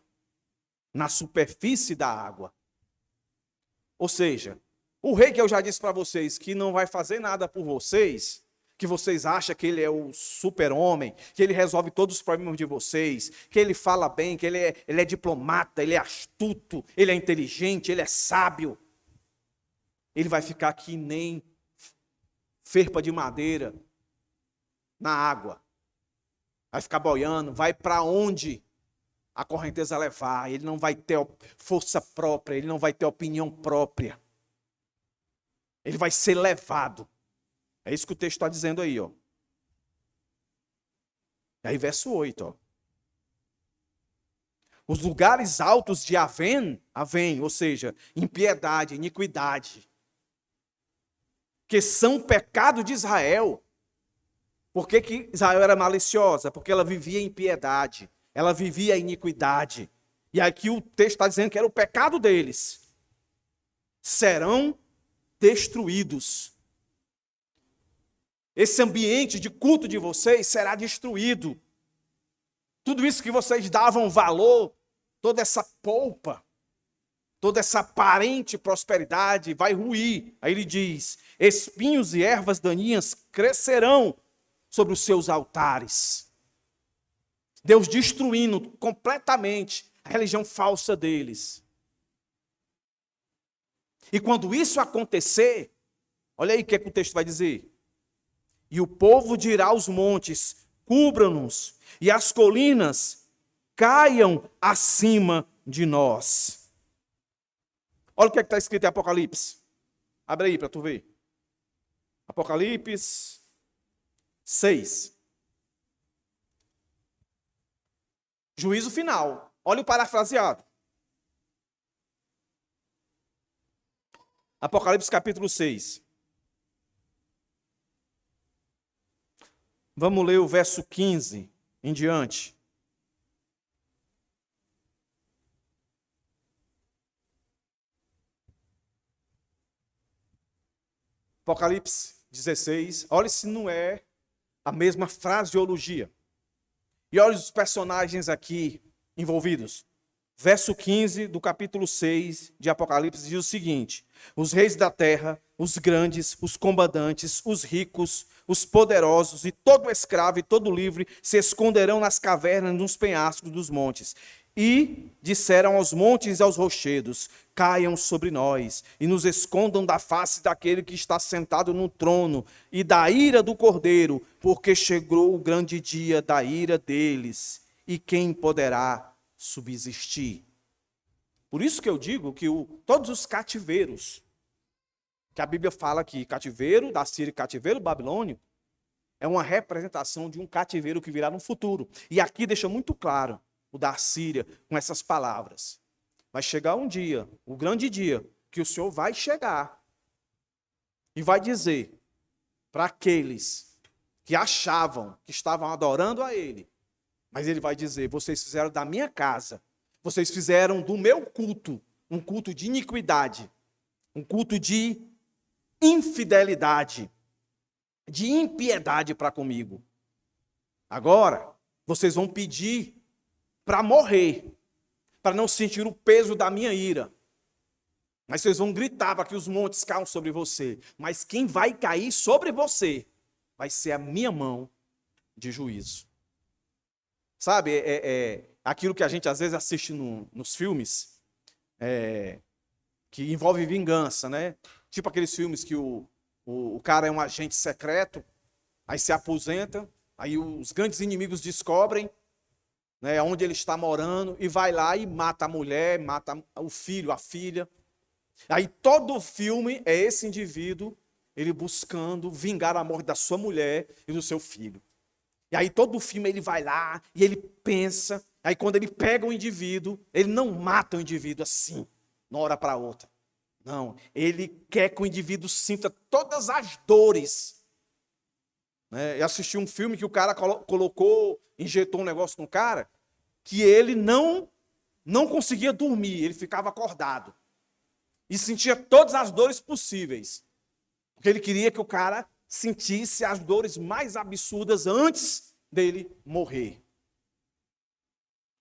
na superfície da água. Ou seja, o rei que eu já disse para vocês que não vai fazer nada por vocês, que vocês acham que ele é o super-homem, que ele resolve todos os problemas de vocês, que ele fala bem, que ele é diplomata, ele é astuto, ele é inteligente, ele é sábio. Ele vai ficar que nem ferpa de madeira na água. Vai ficar boiando, vai para onde a correnteza levar. Ele não vai ter força própria, ele não vai ter opinião própria. Ele vai ser levado. É isso que o texto está dizendo aí, ó. E aí, verso 8, ó. Os lugares altos de Avém, ou seja, impiedade, iniquidade, que são pecado de Israel. Por que Israel era maliciosa? Porque ela vivia em impiedade, ela vivia em iniquidade. E aqui o texto está dizendo que era o pecado deles. Serão destruídos. Esse ambiente de culto de vocês será destruído. Tudo isso que vocês davam valor, toda essa polpa, toda essa aparente prosperidade vai ruir. Aí ele diz: espinhos e ervas daninhas crescerão sobre os seus altares. Deus destruindo completamente a religião falsa deles. E quando isso acontecer, olha aí o que o texto vai dizer. E o povo dirá aos montes: cubram-nos, e as colinas caiam acima de nós. Olha o que está escrito em Apocalipse. Abre aí para tu ver. Apocalipse 6. Juízo final. Olha o parafraseado. Apocalipse capítulo 6. Vamos ler o verso 15 em diante. Apocalipse 16. Olha se não é a mesma fraseologia. E olha os personagens aqui envolvidos. Verso 15 do capítulo 6 de Apocalipse diz o seguinte: os reis da terra, os grandes, os comandantes, os ricos, os poderosos e todo escravo e todo livre se esconderão nas cavernas, nos penhascos dos montes. E disseram aos montes e aos rochedos: caiam sobre nós e nos escondam da face daquele que está sentado no trono e da ira do Cordeiro, porque chegou o grande dia da ira deles, e quem poderá subsistir? Por isso que eu digo que todos os cativeiros, que a Bíblia fala aqui, cativeiro da Síria e cativeiro babilônio, é uma representação de um cativeiro que virá no futuro. E aqui deixa muito claro o da Síria com essas palavras. Vai chegar um dia, o grande dia, que o Senhor vai chegar e vai dizer para aqueles que achavam que estavam adorando a Ele, mas Ele vai dizer: vocês fizeram da minha casa, vocês fizeram do meu culto um culto de iniquidade, um culto de infidelidade, de impiedade para comigo. Agora, vocês vão pedir para morrer, para não sentir o peso da minha ira. Mas vocês vão gritar para que os montes caiam sobre você. Mas quem vai cair sobre você vai ser a minha mão de juízo. Sabe, aquilo que a gente às vezes assiste nos filmes, que envolve vingança, né? Tipo aqueles filmes que o cara é um agente secreto, aí se aposenta, aí os grandes inimigos descobrem, né, onde ele está morando, e vai lá e mata a mulher, mata o filho, a filha. Aí todo o filme é esse indivíduo, ele buscando vingar a morte da sua mulher e do seu filho. E aí todo o filme ele vai lá e ele pensa Aí quando ele pega o indivíduo, ele não mata o indivíduo assim, de uma hora para outra. Não, ele quer que o indivíduo sinta todas as dores. Eu assisti um filme que o cara injetou um negócio no cara, que ele não conseguia dormir, ele ficava acordado. E sentia todas as dores possíveis. Porque ele queria que o cara sentisse as dores mais absurdas antes dele morrer.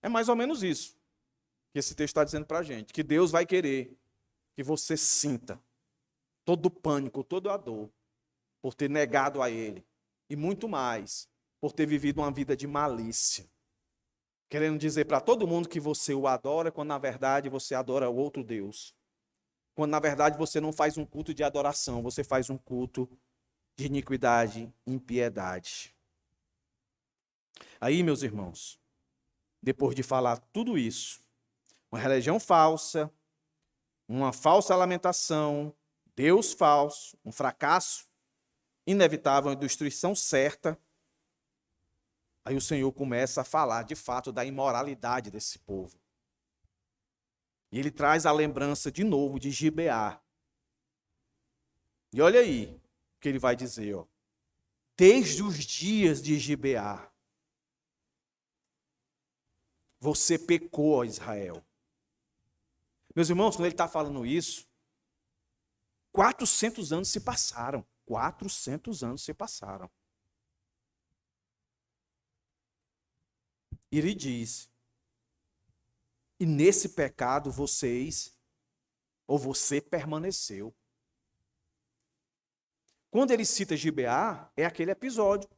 É mais ou menos isso que esse texto está dizendo para a gente. Que Deus vai querer que você sinta todo o pânico, toda a dor, por ter negado a Ele. E muito mais, por ter vivido uma vida de malícia. Querendo dizer para todo mundo que você o adora, quando na verdade você adora outro Deus. Quando na verdade você não faz um culto de adoração, você faz um culto de iniquidade, impiedade. Aí, meus irmãos, depois de falar tudo isso, uma religião falsa, uma falsa lamentação, Deus falso, um fracasso inevitável, uma destruição certa, aí o Senhor começa a falar de fato da imoralidade desse povo. E ele traz a lembrança de novo de Gibeá. E olha aí o que ele vai dizer, ó. Desde os dias de Gibeá, você pecou, ó Israel. Meus irmãos, quando ele está falando isso, 400 anos se passaram. 400 anos se passaram. E ele diz, e nesse pecado você permaneceu. Quando ele cita Gibeá, é aquele episódio,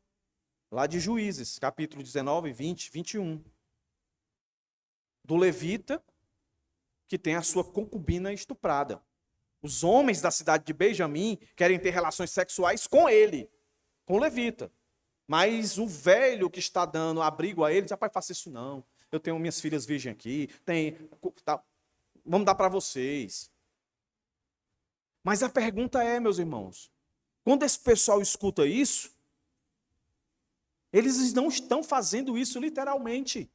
lá de Juízes, capítulo 19, 20, 21. Do levita, que tem a sua concubina estuprada. Os homens da cidade de Benjamim querem ter relações sexuais com ele, com o levita. Mas o velho que está dando abrigo a ele diz, rapaz, faça isso não. Eu tenho minhas filhas virgens aqui, vamos dar para vocês. Mas a pergunta é, meus irmãos, quando esse pessoal escuta isso, eles não estão fazendo isso literalmente.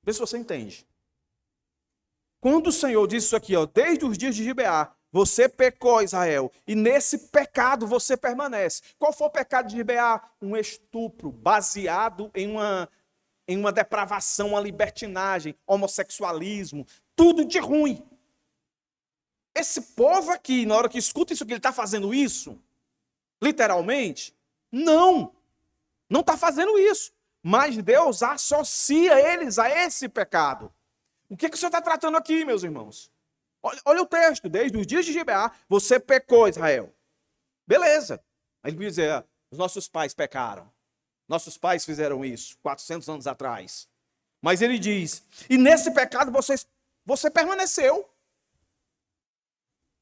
Vê se você entende. Quando o Senhor diz isso aqui, ó, desde os dias de Gibeá, você pecou, Israel, e nesse pecado você permanece. Qual foi o pecado de Gibeá? Um estupro baseado em uma depravação, uma libertinagem, homossexualismo, tudo de ruim. Esse povo aqui, na hora que escuta isso, que ele está fazendo isso, literalmente, não está fazendo isso. Mas Deus associa eles a esse pecado. O que o Senhor está tratando aqui, meus irmãos? Olha o texto, desde os dias de Gibeá, você pecou, Israel. Beleza. Aí ele diz, os nossos pais pecaram. Nossos pais fizeram isso, 400 anos atrás. Mas ele diz, e nesse pecado você permaneceu.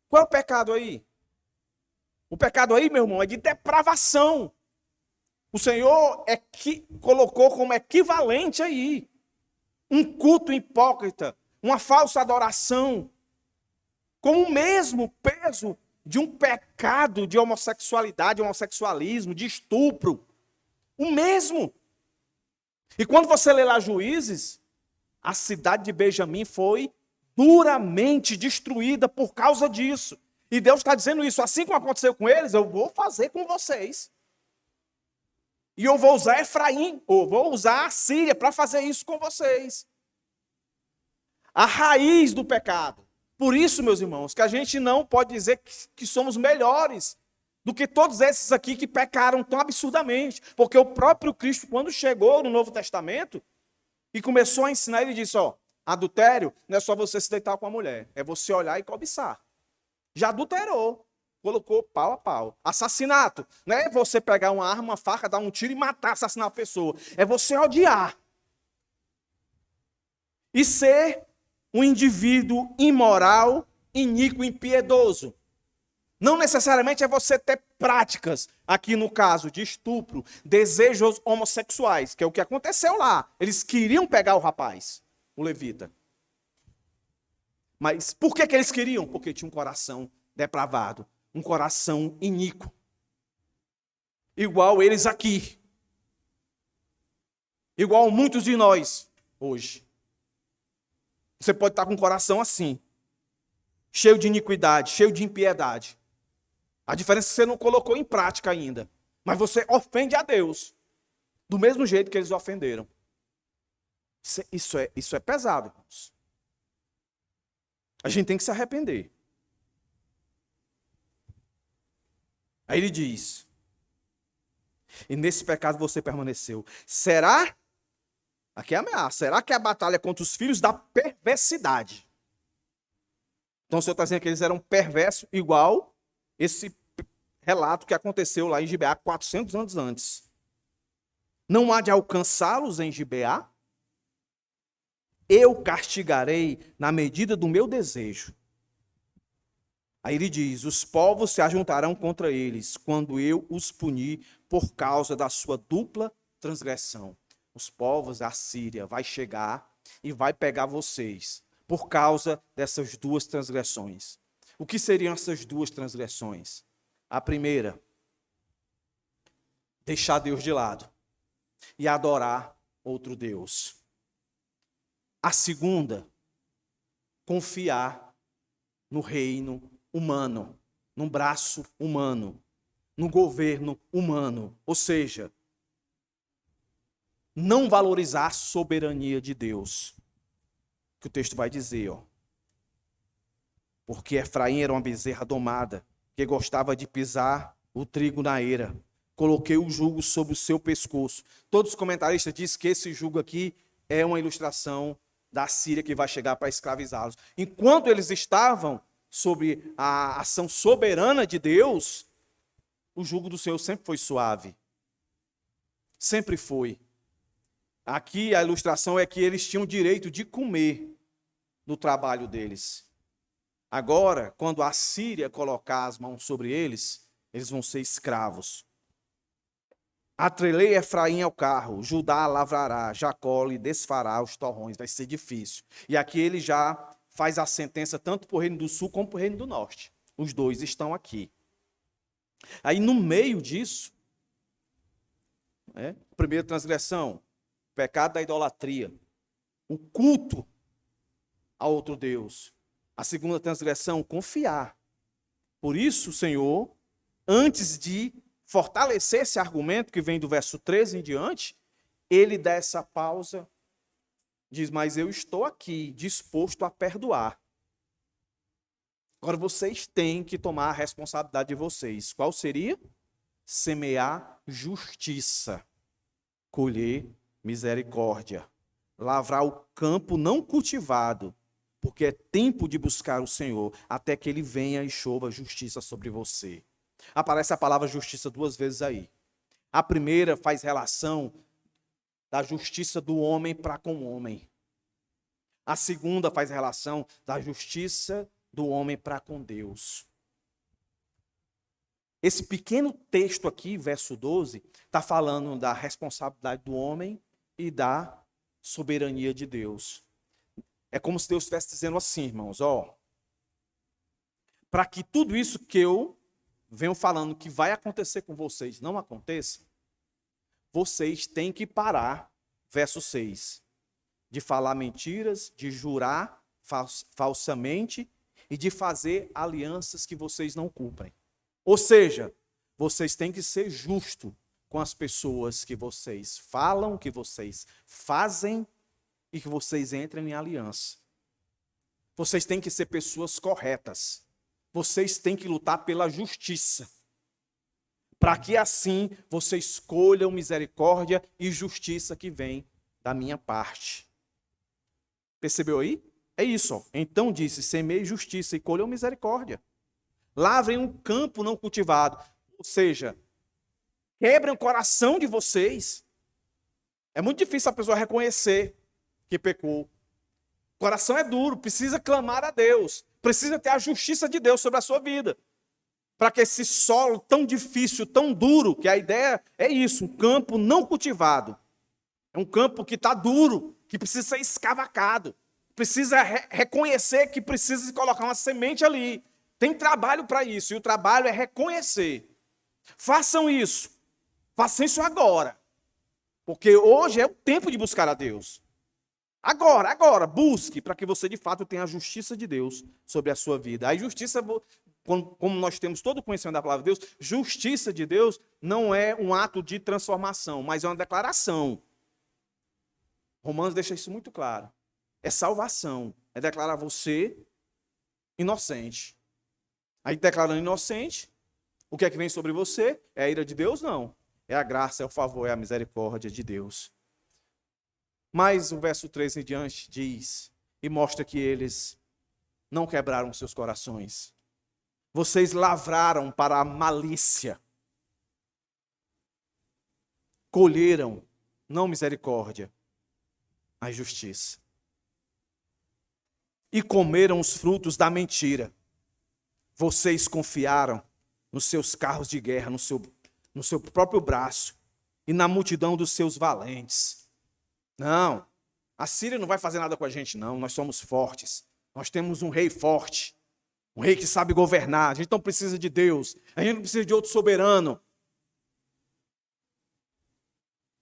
Qual é o pecado aí? O pecado aí, meu irmão, é de depravação. O Senhor colocou como equivalente aí um culto hipócrita, uma falsa adoração, com o mesmo peso de um pecado de homossexualidade, homossexualismo, de estupro. O mesmo. E quando você lê lá Juízes, a cidade de Benjamim foi duramente destruída por causa disso. E Deus está dizendo isso, assim como aconteceu com eles, eu vou fazer com vocês. E eu vou usar Efraim, ou vou usar a Síria para fazer isso com vocês. A raiz do pecado. Por isso, meus irmãos, que a gente não pode dizer que somos melhores do que todos esses aqui que pecaram tão absurdamente. Porque o próprio Cristo, quando chegou no Novo Testamento e começou a ensinar, ele disse, adultério não é só você se deitar com a mulher, é você olhar e cobiçar. Já adulterou. Colocou pau a pau. Assassinato. Não é você pegar uma arma, uma faca, dar um tiro e matar, assassinar a pessoa. É você odiar. E ser um indivíduo imoral, iníquo, impiedoso. Não necessariamente é você ter práticas, aqui no caso de estupro, desejos homossexuais, que é o que aconteceu lá. Eles queriam pegar o rapaz, o levita. Mas por que eles queriam? Porque tinha um coração depravado. Um coração iníquo. Igual eles aqui. igual muitos de nós hoje. Você pode estar com o coração assim, cheio de iniquidade, cheio de impiedade. A diferença é que você não colocou em prática ainda. Mas você ofende a Deus do mesmo jeito que eles ofenderam. Isso é pesado, irmãos. A gente tem que se arrepender. Aí ele diz: e nesse pecado você permaneceu. Será? Aqui é a ameaça. Será que a batalha é contra os filhos da perversidade? Então o Senhor está dizendo que eles eram perversos, igual esse relato que aconteceu lá em Gibeá 400 anos antes. Não há de alcançá-los em Gibeá? Eu castigarei na medida do meu desejo. Aí ele diz: os povos se ajuntarão contra eles, quando eu os punir por causa da sua dupla transgressão. Os povos da Síria vai chegar e vai pegar vocês, por causa dessas duas transgressões. O que seriam essas duas transgressões? A primeira, deixar Deus de lado e adorar outro Deus. A segunda, confiar no reino humano, no braço humano, no governo humano. Ou seja, não valorizar a soberania de Deus. Que o texto vai dizer, porque Efraim era uma bezerra domada, que gostava de pisar o trigo na eira. Coloquei o jugo sobre o seu pescoço. Todos os comentaristas dizem que esse jugo aqui é uma ilustração da Síria que vai chegar para escravizá-los. Enquanto eles estavam sob a ação soberana de Deus, o jugo do Senhor sempre foi suave. Sempre foi. Aqui a ilustração é que eles tinham o direito de comer do trabalho deles. Agora, quando a Síria colocar as mãos sobre eles, eles vão ser escravos. Atrelei Efraim ao carro, Judá lavrará, Jacó lhe desfará os torrões. Vai ser difícil. E aqui ele já faz a sentença tanto para o reino do sul como para o reino do norte. Os dois estão aqui. Aí no meio disso, primeira transgressão, pecado da idolatria, o culto a outro Deus. A segunda transgressão, confiar. Por isso, o Senhor, antes de fortalecer esse argumento que vem do verso 13 em diante, ele dá essa pausa, diz: mas eu estou aqui disposto a perdoar. Agora vocês têm que tomar a responsabilidade de vocês. Qual seria? Semear justiça, colher misericórdia, lavrar o campo não cultivado, porque é tempo de buscar o Senhor, até que ele venha e chova justiça sobre você. Aparece a palavra justiça duas vezes aí. A primeira faz relação da justiça do homem para com o homem. A segunda faz relação da justiça do homem para com Deus. Esse pequeno texto aqui, verso 12, está falando da responsabilidade do homem e da soberania de Deus. É como se Deus estivesse dizendo assim, irmãos, para que tudo isso que eu venho falando que vai acontecer com vocês não aconteça, vocês têm que parar, verso 6, de falar mentiras, de jurar falsamente e de fazer alianças que vocês não cumprem. Ou seja, vocês têm que ser justos com as pessoas que vocês falam, que vocês fazem e que vocês entrem em aliança. Vocês têm que ser pessoas corretas. Vocês têm que lutar pela justiça. Para que assim vocês escolham misericórdia e justiça que vem da minha parte. Percebeu aí? É isso. Então disse: semeie justiça e colham misericórdia. Lavrem um campo não cultivado. Ou seja, quebrem o coração de vocês. É muito difícil a pessoa reconhecer que pecou. O coração é duro, precisa clamar a Deus. Precisa ter a justiça de Deus sobre a sua vida. Para que esse solo tão difícil, tão duro, que a ideia é isso, um campo não cultivado. É um campo que está duro, que precisa ser escavacado. Precisa reconhecer que precisa colocar uma semente ali. Tem trabalho para isso, e o trabalho é reconhecer. Façam isso agora. Porque hoje é o tempo de buscar a Deus. Agora, busque para que você de fato tenha a justiça de Deus sobre a sua vida. A justiça, como nós temos todo o conhecimento da palavra de Deus, justiça de Deus não é um ato de transformação, mas é uma declaração. Romanos deixa isso muito claro. É salvação, é declarar você inocente. Aí declarando inocente, o que é que vem sobre você? É a ira de Deus? Não. É a graça, é o favor, é a misericórdia de Deus. Mas o verso 3 em diante diz e mostra que eles não quebraram seus corações. Vocês lavraram para a malícia. Colheram, não misericórdia, a justiça. E comeram os frutos da mentira. Vocês confiaram nos seus carros de guerra, no seu próprio braço e na multidão dos seus valentes. Não, a Síria não vai fazer nada com a gente, não. Nós somos fortes. Nós temos um rei forte, um rei que sabe governar. A gente não precisa de Deus, a gente não precisa de outro soberano.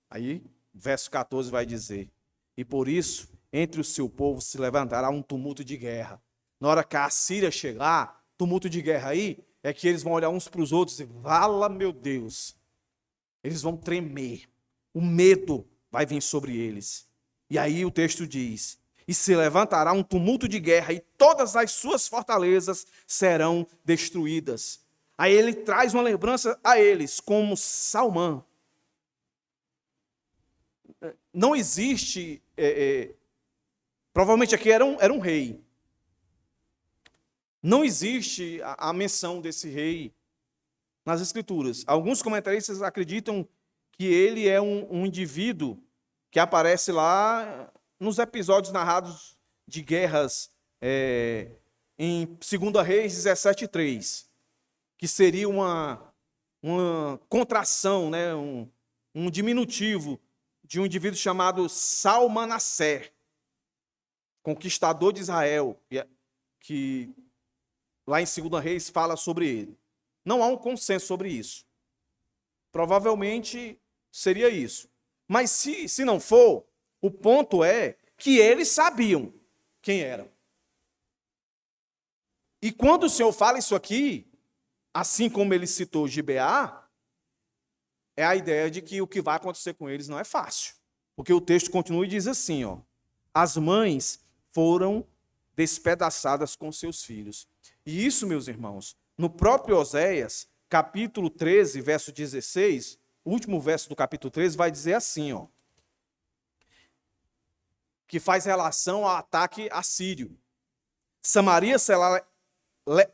Aí, verso 14 vai dizer: e por isso, entre o seu povo se levantará um tumulto de guerra. Na hora que a Síria chegar, tumulto de guerra aí, é que eles vão olhar uns para os outros e vala, meu Deus. Eles vão tremer. O medo vai vir sobre eles. E aí o texto diz: e se levantará um tumulto de guerra e todas as suas fortalezas serão destruídas. Aí ele traz uma lembrança a eles, como Salmão. Não existe, provavelmente aqui era um rei. Não existe a menção desse rei nas Escrituras. Alguns comentaristas acreditam que ele é um indivíduo que aparece lá nos episódios narrados de guerras em 2 Reis 17:3, que seria uma contração, né, um diminutivo de um indivíduo chamado Salmanassé, conquistador de Israel, que lá em 2 Reis fala sobre ele. Não há um consenso sobre isso. Provavelmente seria isso. Mas se não for, o ponto é que eles sabiam quem eram. E quando o Senhor fala isso aqui, assim como ele citou Gibeá, é a ideia de que o que vai acontecer com eles não é fácil. Porque o texto continua e diz assim, ó: as mães foram despedaçadas com seus filhos. E isso, meus irmãos, no próprio Oséias, capítulo 13, verso 16, o último verso do capítulo 13 vai dizer assim, ó, que faz relação ao ataque assírio. Samaria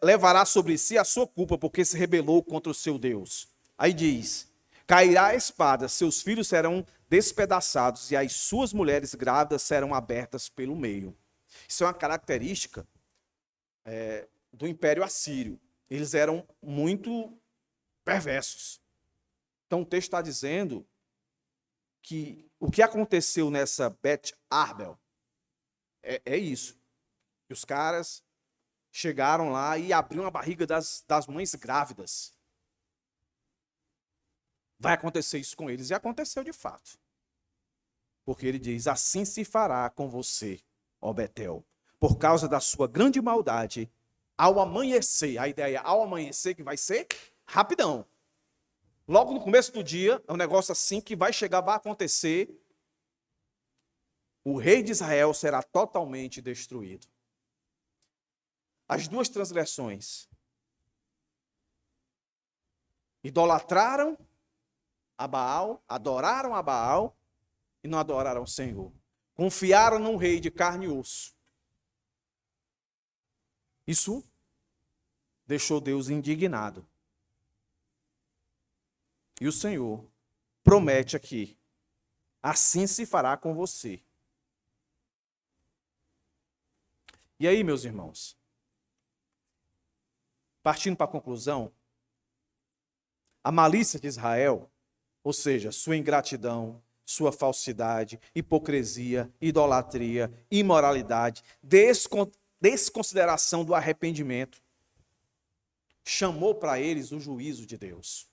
levará sobre si a sua culpa, porque se rebelou contra o seu Deus. Aí diz: cairá a espada, seus filhos serão despedaçados, e as suas mulheres grávidas serão abertas pelo meio. Isso é uma característica do Império Assírio. Eles eram muito perversos. Então o texto está dizendo que o que aconteceu nessa Bet Arbel é isso. Que os caras chegaram lá e abriram a barriga das mães grávidas. Vai acontecer isso com eles. E aconteceu de fato. Porque ele diz: assim se fará com você, ó Betel, por causa da sua grande maldade, ao amanhecer. A ideia ao amanhecer que vai ser rapidão. Logo no começo do dia, é um negócio assim que vai chegar, vai acontecer. O rei de Israel será totalmente destruído. As duas transgressões. Idolatraram a Baal, adoraram a Baal e não adoraram o Senhor. Confiaram num rei de carne e osso. Isso deixou Deus indignado. E o Senhor promete aqui: assim se fará com você. E aí, meus irmãos, partindo para a conclusão, a malícia de Israel, ou seja, sua ingratidão, sua falsidade, hipocrisia, idolatria, imoralidade, desconsideração do arrependimento, chamou para eles o juízo de Deus.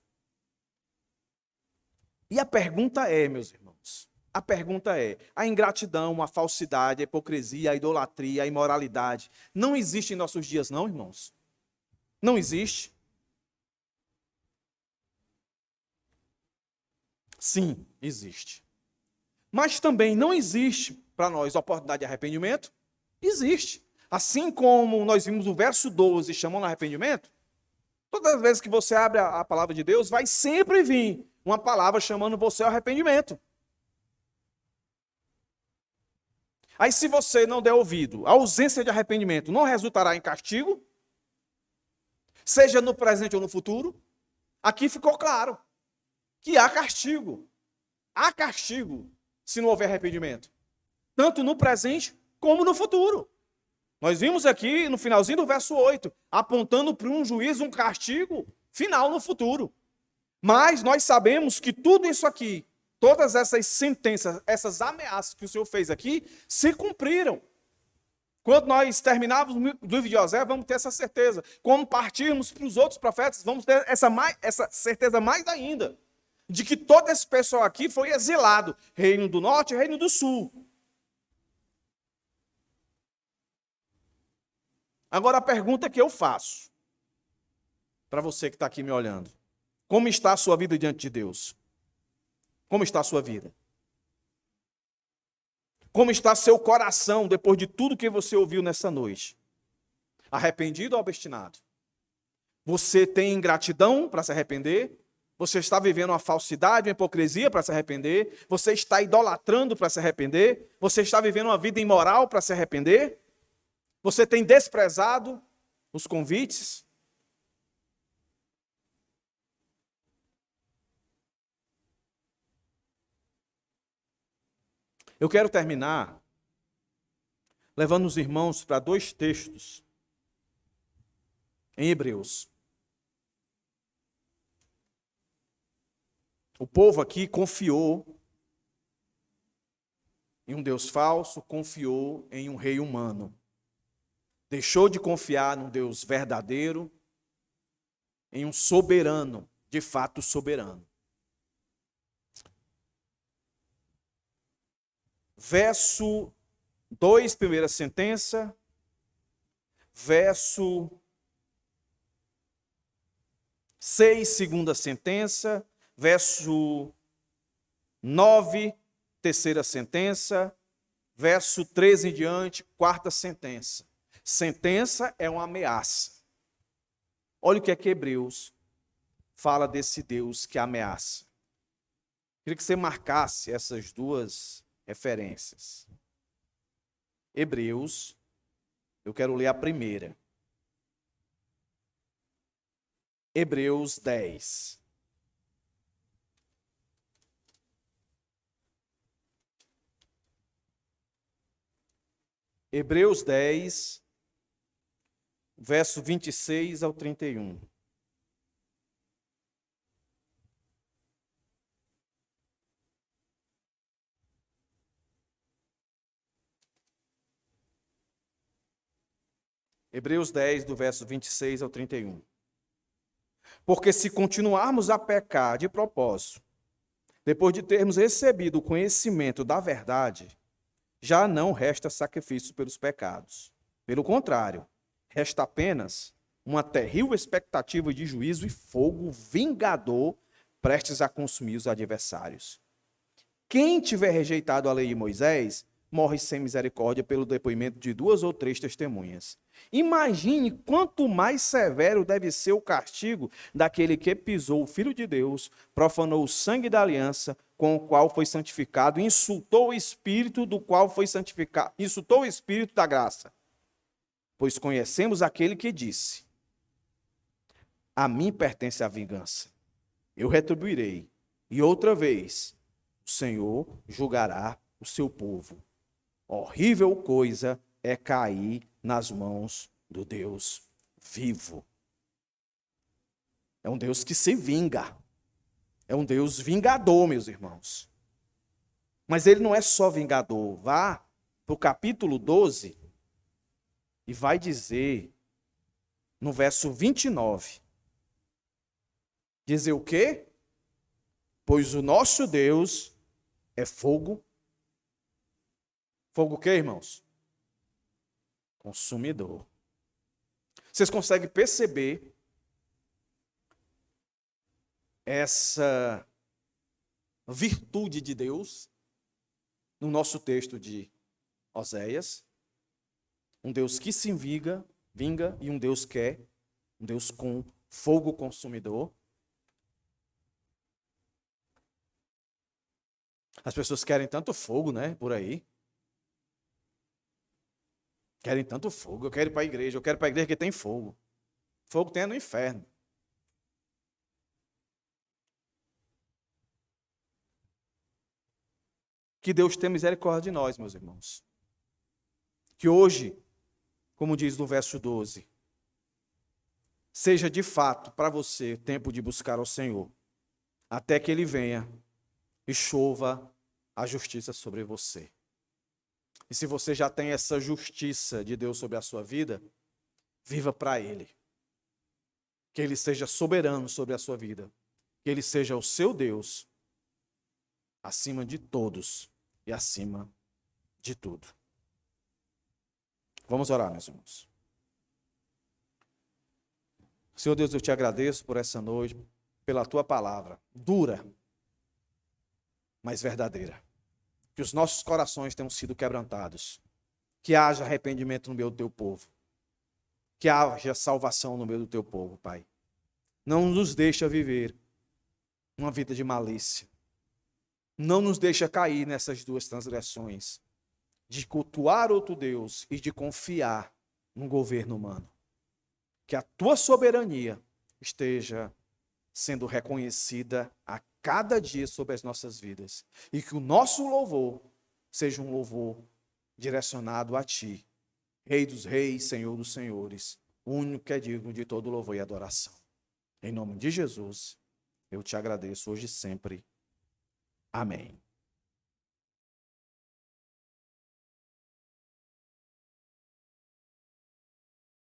E a pergunta é, meus irmãos, a pergunta é, a ingratidão, a falsidade, a hipocrisia, a idolatria, a imoralidade, não existe em nossos dias não, irmãos? Não existe? Sim, existe. Mas também não existe para nós oportunidade de arrependimento? Existe. Assim como nós vimos o verso 12 chamando arrependimento, todas as vezes que você abre a palavra de Deus, vai sempre vir uma palavra chamando você ao arrependimento. Aí se você não der ouvido, a ausência de arrependimento não resultará em castigo, seja no presente ou no futuro. Aqui ficou claro que há castigo. Há castigo se não houver arrependimento. Tanto no presente como no futuro. Nós vimos aqui no finalzinho do verso 8, apontando para um juízo, um castigo final no futuro. Mas nós sabemos que tudo isso aqui, todas essas sentenças, essas ameaças que o Senhor fez aqui, se cumpriram. Quando nós terminarmos o livro de José, vamos ter essa certeza. Quando partirmos para os outros profetas, vamos ter essa certeza mais ainda, de que todo esse pessoal aqui foi exilado, reino do norte e reino do sul. Agora a pergunta que eu faço, para você que está aqui me olhando, como está a sua vida diante de Deus? Como está a sua vida? Como está seu coração depois de tudo que você ouviu nessa noite? Arrependido ou obstinado? Você tem ingratidão para se arrepender? Você está vivendo uma falsidade, uma hipocrisia para se arrepender? Você está idolatrando para se arrepender? Você está vivendo uma vida imoral para se arrepender? Você tem desprezado os convites? Eu quero terminar levando os irmãos para 2 textos em Hebreus. O povo aqui confiou em um Deus falso, confiou em um rei humano. Deixou de confiar num Deus verdadeiro, em um soberano, de fato soberano. Verso 2, primeira sentença. Verso 6, segunda sentença. Verso 9, terceira sentença. Verso 13 em diante, quarta sentença. Sentença é uma ameaça. Olha o que é que Hebreus fala desse Deus que ameaça. Queria que você marcasse essas 2 referências. Hebreus, eu quero ler a primeira. Hebreus 10. Hebreus 10, verso 26 ao 31. Hebreus 10, do verso 26 ao 31. Porque se continuarmos a pecar de propósito, depois de termos recebido o conhecimento da verdade, já não resta sacrifício pelos pecados. Pelo contrário, resta apenas uma terrível expectativa de juízo e fogo vingador prestes a consumir os adversários. Quem tiver rejeitado a lei de Moisés, morre sem misericórdia pelo depoimento de 2 ou 3 testemunhas. Imagine quanto mais severo deve ser o castigo daquele que pisou o Filho de Deus, profanou o sangue da aliança com o qual foi santificado, insultou o Espírito do qual foi santificado, insultou o Espírito da graça. Pois conhecemos aquele que disse: a mim pertence a vingança, eu retribuirei, e outra vez o Senhor julgará o seu povo. Horrível coisa é cair nas mãos do Deus vivo. É um Deus que se vinga. É um Deus vingador, meus irmãos. Mas ele não é só vingador. Vá para o capítulo 12 e vai dizer, no verso 29, dizer o quê? Pois o nosso Deus é fogo. Fogo o quê, irmãos? Consumidor. Vocês conseguem perceber essa virtude de Deus no nosso texto de Oséias? Um Deus que se vinga e um Deus que é um Deus com fogo consumidor. As pessoas querem tanto fogo, né, por aí. Querem tanto fogo. Eu quero ir para a igreja. Eu quero ir para a igreja que tem fogo. Fogo tem no inferno. Que Deus tenha misericórdia de nós, meus irmãos. Que hoje, como diz no verso 12, seja de fato para você tempo de buscar ao Senhor, até que Ele venha e chova a justiça sobre você. E se você já tem essa justiça de Deus sobre a sua vida, viva para Ele. Que Ele seja soberano sobre a sua vida. Que Ele seja o seu Deus, acima de todos e acima de tudo. Vamos orar, meus irmãos. Senhor Deus, eu te agradeço por essa noite, pela tua palavra, dura, mas verdadeira. Que os nossos corações tenham sido quebrantados. Que haja arrependimento no meio do teu povo. Que haja salvação no meio do teu povo, Pai. Não nos deixa viver uma vida de malícia. Não nos deixa cair nessas duas transgressões. De cultuar outro Deus e de confiar no governo humano. Que a tua soberania esteja sendo reconhecida a cada dia sobre as nossas vidas. E que o nosso louvor seja um louvor direcionado a ti, Rei dos reis, Senhor dos senhores, o único que é digno de todo louvor e adoração. Em nome de Jesus, eu te agradeço hoje e sempre. Amém.